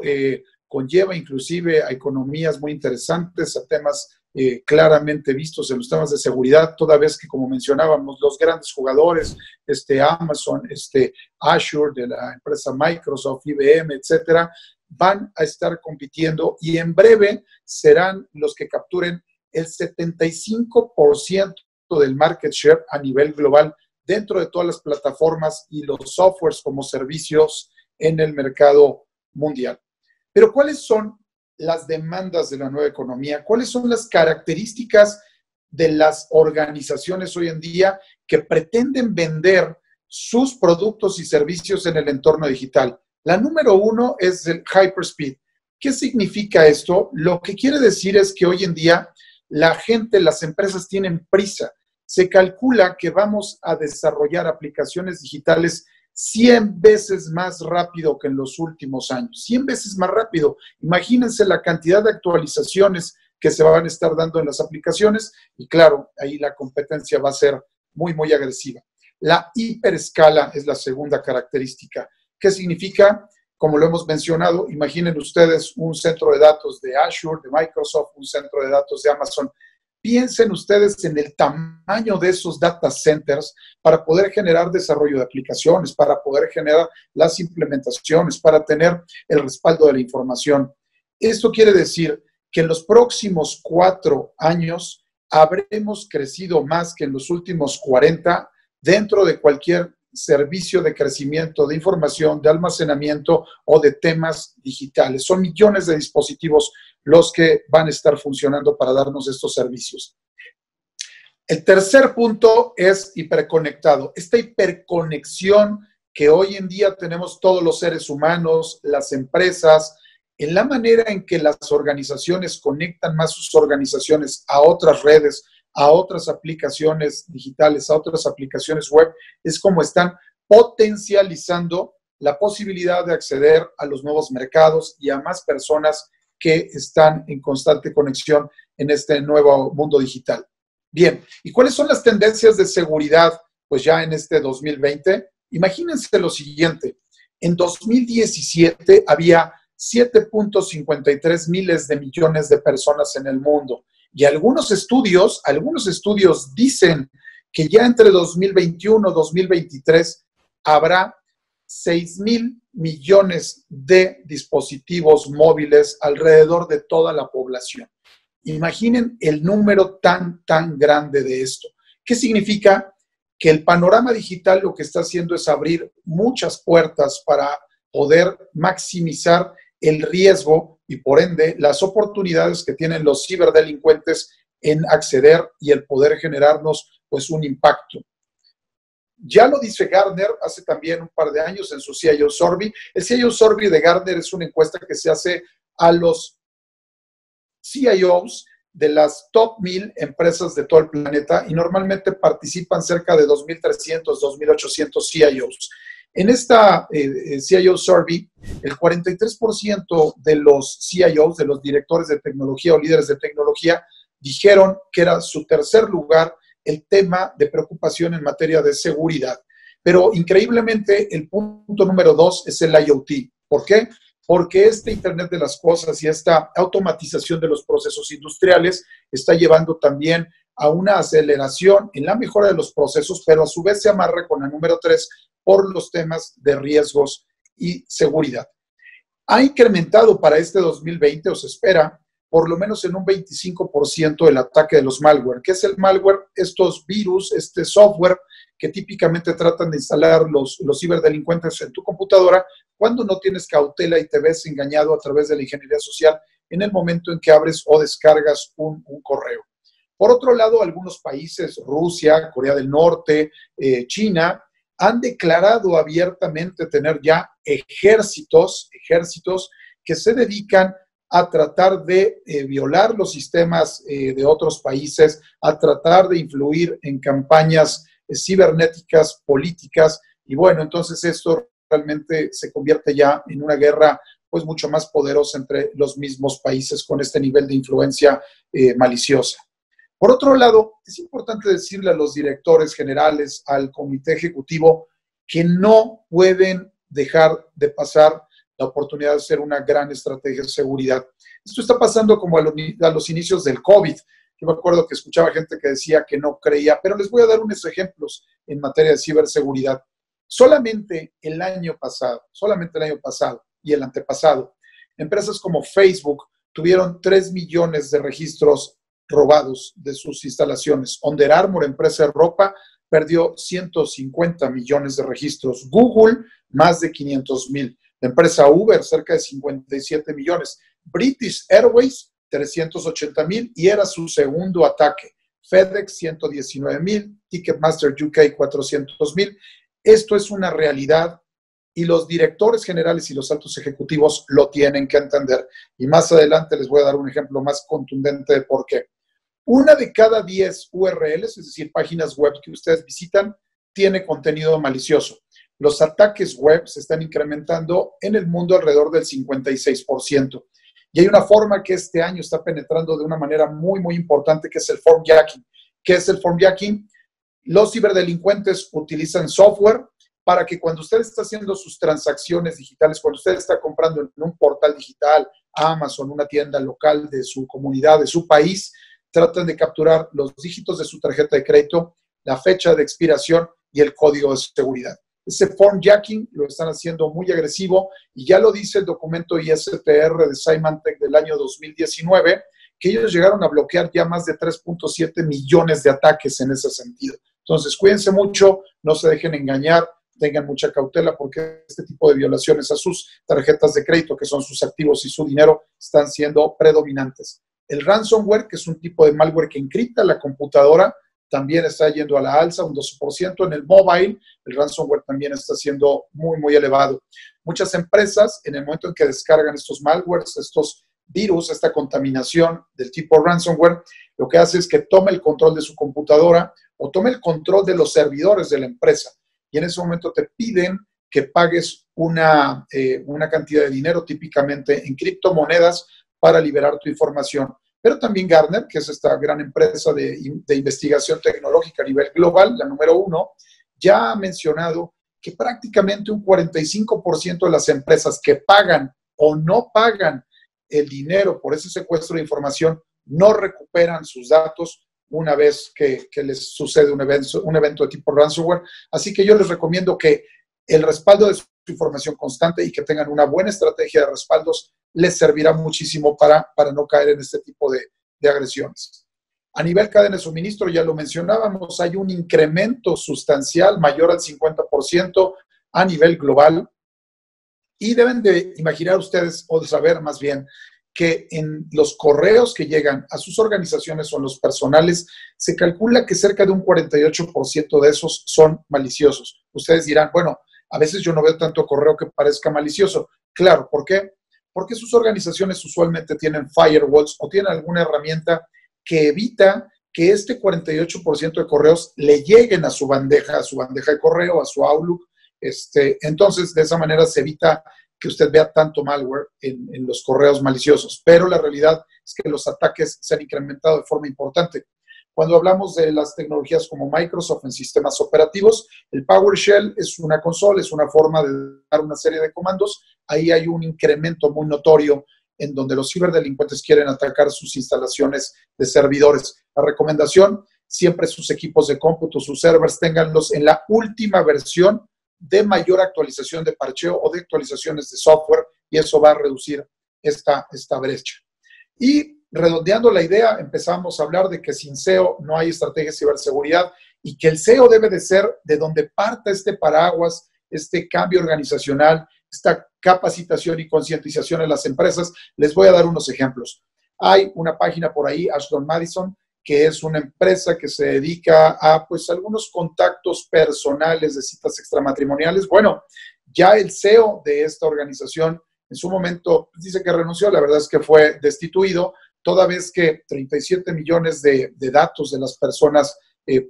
conlleva inclusive a economías muy interesantes, a temas claramente vistos en los temas de seguridad, toda vez que, como mencionábamos, los grandes jugadores, Amazon, Azure, de la empresa Microsoft, IBM, etcétera, van a estar compitiendo y en breve serán los que capturen el 75% del market share a nivel global dentro de todas las plataformas y los softwares como servicios en el mercado mundial. Pero ¿cuáles son las demandas de la nueva economía? ¿Cuáles son las características de las organizaciones hoy en día que pretenden vender sus productos y servicios en el entorno digital? La número 1 es el hyperspeed. ¿Qué significa esto? Lo que quiere decir es que hoy en día la gente, las empresas tienen prisa. Se calcula que vamos a desarrollar aplicaciones digitales 100 veces más rápido que en los últimos años. 100 veces más rápido. Imagínense la cantidad de actualizaciones que se van a estar dando en las aplicaciones y claro, ahí la competencia va a ser muy, muy agresiva. La hiperescala es la segunda característica. ¿Qué significa? Como lo hemos mencionado, imaginen ustedes un centro de datos de Azure, de Microsoft, un centro de datos de Amazon. Piensen ustedes en el tamaño de esos data centers para poder generar desarrollo de aplicaciones, para poder generar las implementaciones, para tener el respaldo de la información. Esto quiere decir que en los próximos 4 años habremos crecido más que en los últimos 40 dentro de cualquier servicio de crecimiento de información, de almacenamiento o de temas digitales. Son millones de dispositivos los que van a estar funcionando para darnos estos servicios. El tercer punto es hiperconectado. Esta hiperconexión que hoy en día tenemos todos los seres humanos, las empresas, en la manera en que las organizaciones conectan más sus organizaciones a otras redes, a otras aplicaciones digitales, a otras aplicaciones web, es como están potencializando la posibilidad de acceder a los nuevos mercados y a más personas que están en constante conexión en este nuevo mundo digital. Bien, ¿y cuáles son las tendencias de seguridad? Pues ya en este 2020, imagínense lo siguiente. En 2017 había 7.53 miles de millones de personas en el mundo. Y algunos estudios dicen que ya entre 2021 y 2023 habrá 6,000 millones de dispositivos móviles alrededor de toda la población. Imaginen el número tan grande de esto. ¿Qué significa? Que el panorama digital lo que está haciendo es abrir muchas puertas para poder maximizar el riesgo y por ende las oportunidades que tienen los ciberdelincuentes en acceder y el poder generarnos pues un impacto. Ya lo dice Gartner hace también un par de años en su CIO Survey. El CIO Survey de Gartner es una encuesta que se hace a los CIOs de las top 1,000 empresas de todo el planeta y normalmente participan cerca de 2,300, 2,800 CIOs. En esta CIO Survey, el 43% de los CIOs, de los directores de tecnología o líderes de tecnología, dijeron que era su tercer lugar el tema de preocupación en materia de seguridad. Pero increíblemente el punto número 2 es el IoT. ¿Por qué? Porque este Internet de las cosas y esta automatización de los procesos industriales está llevando también a una aceleración en la mejora de los procesos, pero a su vez se amarra con la número 3 por los temas de riesgos y seguridad. Ha incrementado para este 2020, o se espera, por lo menos en un 25% el ataque de los malware. ¿Qué es el malware? Estos virus, este software que típicamente tratan de instalar los ciberdelincuentes en tu computadora cuando no tienes cautela y te ves engañado a través de la ingeniería social en el momento en que abres o descargas un correo. Por otro lado, algunos países, Rusia, Corea del Norte, China, han declarado abiertamente tener ya ejércitos que se dedican a tratar de violar los sistemas de otros países, a tratar de influir en campañas cibernéticas, políticas, y bueno, entonces esto realmente se convierte ya en una guerra pues mucho más poderosa entre los mismos países con este nivel de influencia maliciosa. Por otro lado, es importante decirle a los directores generales, al comité ejecutivo, que no pueden dejar de pasar la oportunidad de hacer una gran estrategia de seguridad. Esto está pasando como a los inicios del COVID. Yo me acuerdo que escuchaba gente que decía que no creía, pero les voy a dar unos ejemplos en materia de ciberseguridad. Solamente el año pasado y el antepasado, empresas como Facebook tuvieron 3 millones de registros robados de sus instalaciones. Under Armour, empresa de ropa, perdió 150 millones de registros. Google, más de 500,000. La empresa Uber, cerca de 57 millones. British Airways, 380,000 y era su segundo ataque. FedEx, 119,000. Ticketmaster UK, 400,000. Esto es una realidad y los directores generales y los altos ejecutivos lo tienen que entender. Y más adelante les voy a dar un ejemplo más contundente de por qué. 1 de cada 10 URLs, es decir, páginas web que ustedes visitan, tiene contenido malicioso. Los ataques web se están incrementando en el mundo alrededor del 56%. Y hay una forma que este año está penetrando de una manera muy importante, que es el formjacking. ¿Qué es el formjacking? Los ciberdelincuentes utilizan software para que cuando usted está haciendo sus transacciones digitales, cuando usted está comprando en un portal digital, Amazon, una tienda local de su comunidad, de su país, tratan de capturar los dígitos de su tarjeta de crédito, la fecha de expiración y el código de seguridad. Ese formjacking lo están haciendo muy agresivo y ya lo dice el documento ISPR de Symantec del año 2019, que ellos llegaron a bloquear ya más de 3.7 millones de ataques en ese sentido. Entonces, cuídense mucho, no se dejen engañar, tengan mucha cautela porque este tipo de violaciones a sus tarjetas de crédito, que son sus activos y su dinero, están siendo predominantes. El ransomware, que es un tipo de malware que encripta la computadora, también está yendo a la alza, un 12%. En el mobile, el ransomware también está siendo muy, muy elevado. Muchas empresas, en el momento en que descargan estos malwares, estos virus, esta contaminación del tipo ransomware, lo que hace es que tome el control de su computadora o tome el control de los servidores de la empresa. Y en ese momento te piden que pagues una cantidad de dinero, típicamente en criptomonedas, para liberar tu información. Pero también Gartner, que es esta gran empresa de investigación tecnológica a nivel global, la número 1, ya ha mencionado que prácticamente un 45% de las empresas que pagan o no pagan el dinero por ese secuestro de información no recuperan sus datos una vez que les sucede un evento de tipo ransomware. Así que yo les recomiendo que el respaldo de su información constante y que tengan una buena estrategia de respaldos les servirá muchísimo para no caer en este tipo de agresiones. A nivel cadena de suministro, ya lo mencionábamos, hay un incremento sustancial mayor al 50% a nivel global. Y deben de imaginar ustedes, o de saber más bien, que en los correos que llegan a sus organizaciones o en los personales, se calcula que cerca de un 48% de esos son maliciosos. Ustedes dirán, bueno, a veces yo no veo tanto correo que parezca malicioso. Claro, ¿por qué? Porque sus organizaciones usualmente tienen firewalls o tienen alguna herramienta que evita que este 48% de correos le lleguen a su bandeja de correo, a su Outlook. Entonces, de esa manera se evita que usted vea tanto malware en los correos maliciosos. Pero la realidad es que los ataques se han incrementado de forma importante. Cuando hablamos de las tecnologías como Microsoft en sistemas operativos, el PowerShell es una consola, es una forma de dar una serie de comandos. Ahí hay un incremento muy notorio en donde los ciberdelincuentes quieren atacar sus instalaciones de servidores. La recomendación, siempre sus equipos de cómputo, sus servers, ténganlos en la última versión de mayor actualización de parcheo o de actualizaciones de software, y eso va a reducir esta brecha. Y redondeando la idea, empezamos a hablar de que sin SEO no hay estrategia de ciberseguridad y que el SEO debe de ser de donde parta este paraguas, este cambio organizacional, esta capacitación y concientización en las empresas. Les voy a dar unos ejemplos. Hay una página por ahí, Ashton Madison, que es una empresa que se dedica a, pues, algunos contactos personales de citas extramatrimoniales. Bueno, ya el CEO de esta organización en su momento dice que renunció, la verdad es que fue destituido, toda vez que 37 millones de datos de las personas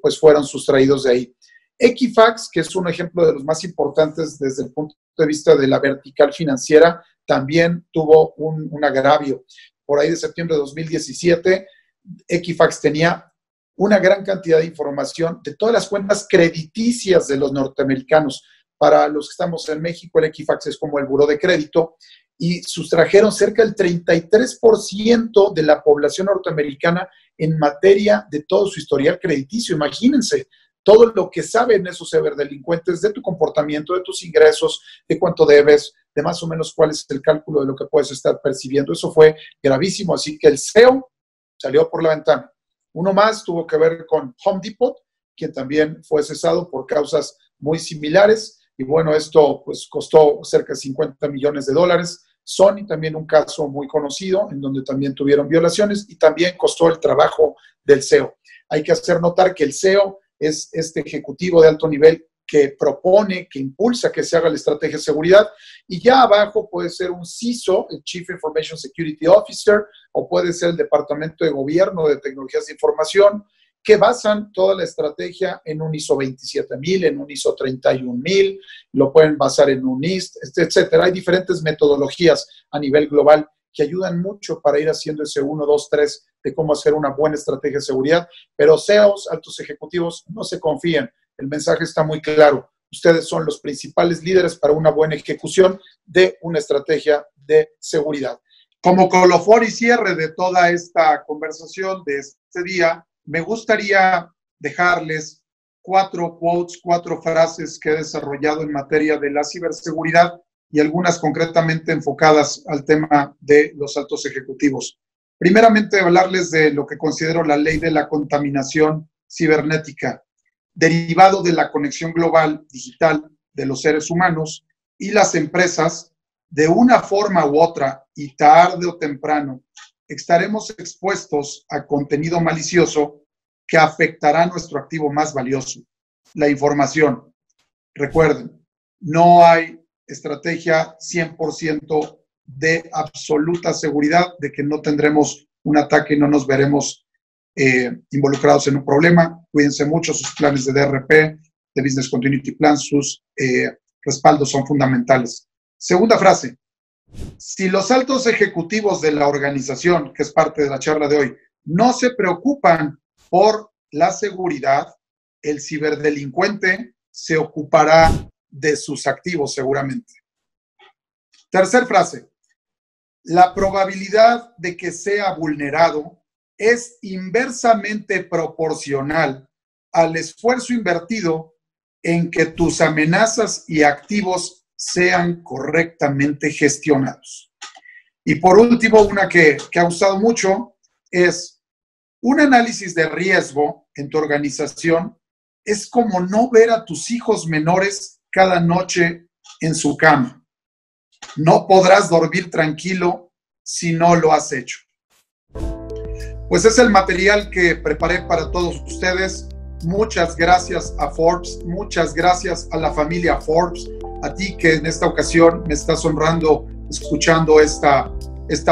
pues fueron sustraídos de ahí. Equifax, que es un ejemplo de los más importantes desde el punto de vista de la vertical financiera, también tuvo un agravio. Por ahí de septiembre de 2017, Equifax tenía una gran cantidad de información de todas las cuentas crediticias de los norteamericanos. Para los que estamos en México, el Equifax es como el buró de crédito, y sustrajeron cerca del 33% de la población norteamericana en materia de todo su historial crediticio. Imagínense todo lo que saben esos ciberdelincuentes de tu comportamiento, de tus ingresos, de cuánto debes, de más o menos cuál es el cálculo de lo que puedes estar percibiendo. Eso fue gravísimo, así que el SEO salió por la ventana. Uno más tuvo que ver con Home Depot, quien también fue cesado por causas muy similares. Y bueno, esto pues costó cerca de $50 millones. Sony también un caso muy conocido en donde también tuvieron violaciones y también costó el trabajo del SEO. Hay que hacer notar que el SEO es este ejecutivo de alto nivel que propone, que impulsa que se haga la estrategia de seguridad, y ya abajo puede ser un CISO, el Chief Information Security Officer, o puede ser el Departamento de Gobierno de Tecnologías de Información, que basan toda la estrategia en un ISO 27000, en un ISO 31000, lo pueden basar en un NIST, etcétera. Hay diferentes metodologías a nivel global que ayudan mucho para ir haciendo ese 1, 2, 3 de cómo hacer una buena estrategia de seguridad, pero CEOs, altos ejecutivos, no se confíen. El mensaje está muy claro. Ustedes son los principales líderes para una buena ejecución de una estrategia de seguridad. Como colofón y cierre de toda esta conversación de este día, me gustaría dejarles 4 quotes, 4 frases que he desarrollado en materia de la ciberseguridad y algunas concretamente enfocadas al tema de los altos ejecutivos. Primeramente, hablarles de lo que considero la ley de la contaminación cibernética, derivado de la conexión global digital de los seres humanos y las empresas. De una forma u otra, y tarde o temprano, estaremos expuestos a contenido malicioso que afectará nuestro activo más valioso, la información. Recuerden, no hay estrategia 100% de absoluta seguridad de que no tendremos un ataque y no nos veremos involucrados en un problema. Cuídense mucho, sus planes de DRP, de Business Continuity Plan, sus respaldos son fundamentales. Segunda frase, si los altos ejecutivos de la organización, que es parte de la charla de hoy, no se preocupan por la seguridad, el ciberdelincuente se ocupará de sus activos seguramente. Tercer frase, la probabilidad de que sea vulnerado es inversamente proporcional al esfuerzo invertido en que tus amenazas y activos sean correctamente gestionados. Y por último, una que ha gustado mucho es un análisis de riesgo en tu organización es como no ver a tus hijos menores cada noche en su cama. No podrás dormir tranquilo si no lo has hecho. Pues es el material que preparé para todos ustedes. Muchas gracias a Forbes, muchas gracias a la familia Forbes, a ti que en esta ocasión me estás honrando escuchando esta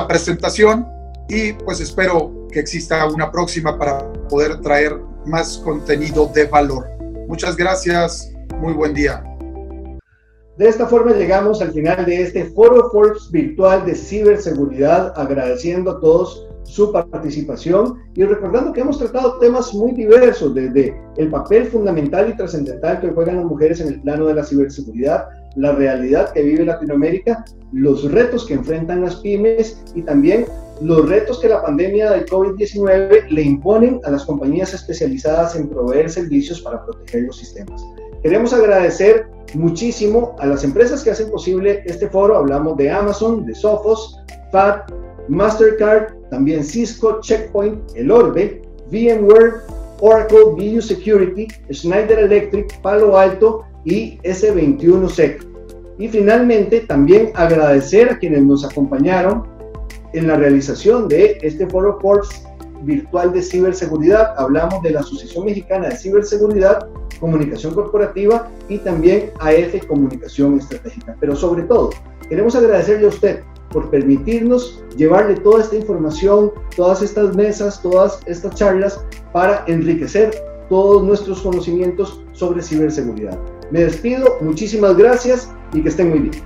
presentación y pues espero que exista una próxima para poder traer más contenido de valor. Muchas gracias, muy buen día. De esta forma llegamos al final de este Foro Forbes virtual de ciberseguridad, agradeciendo a todos su participación y recordando que hemos tratado temas muy diversos, desde el papel fundamental y trascendental que juegan las mujeres en el plano de la ciberseguridad, la realidad que vive Latinoamérica, los retos que enfrentan las pymes y también los retos que la pandemia del COVID-19 le imponen a las compañías especializadas en proveer servicios para proteger los sistemas. Queremos agradecer muchísimo a las empresas que hacen posible este foro. Hablamos de Amazon, de Sophos, FAT, Mastercard, también Cisco, Checkpoint, El Orbe, VMware, Oracle, BU Security, Schneider Electric, Palo Alto y S21Sec. Y finalmente también agradecer a quienes nos acompañaron en la realización de este Foro Forbes virtual de ciberseguridad. Hablamos de la Asociación Mexicana de Ciberseguridad, Comunicación Corporativa y también AF Comunicación Estratégica. Pero sobre todo, queremos agradecerle a usted por permitirnos llevarle toda esta información, todas estas mesas, todas estas charlas para enriquecer todos nuestros conocimientos sobre ciberseguridad. Me despido, muchísimas gracias y que estén muy bien.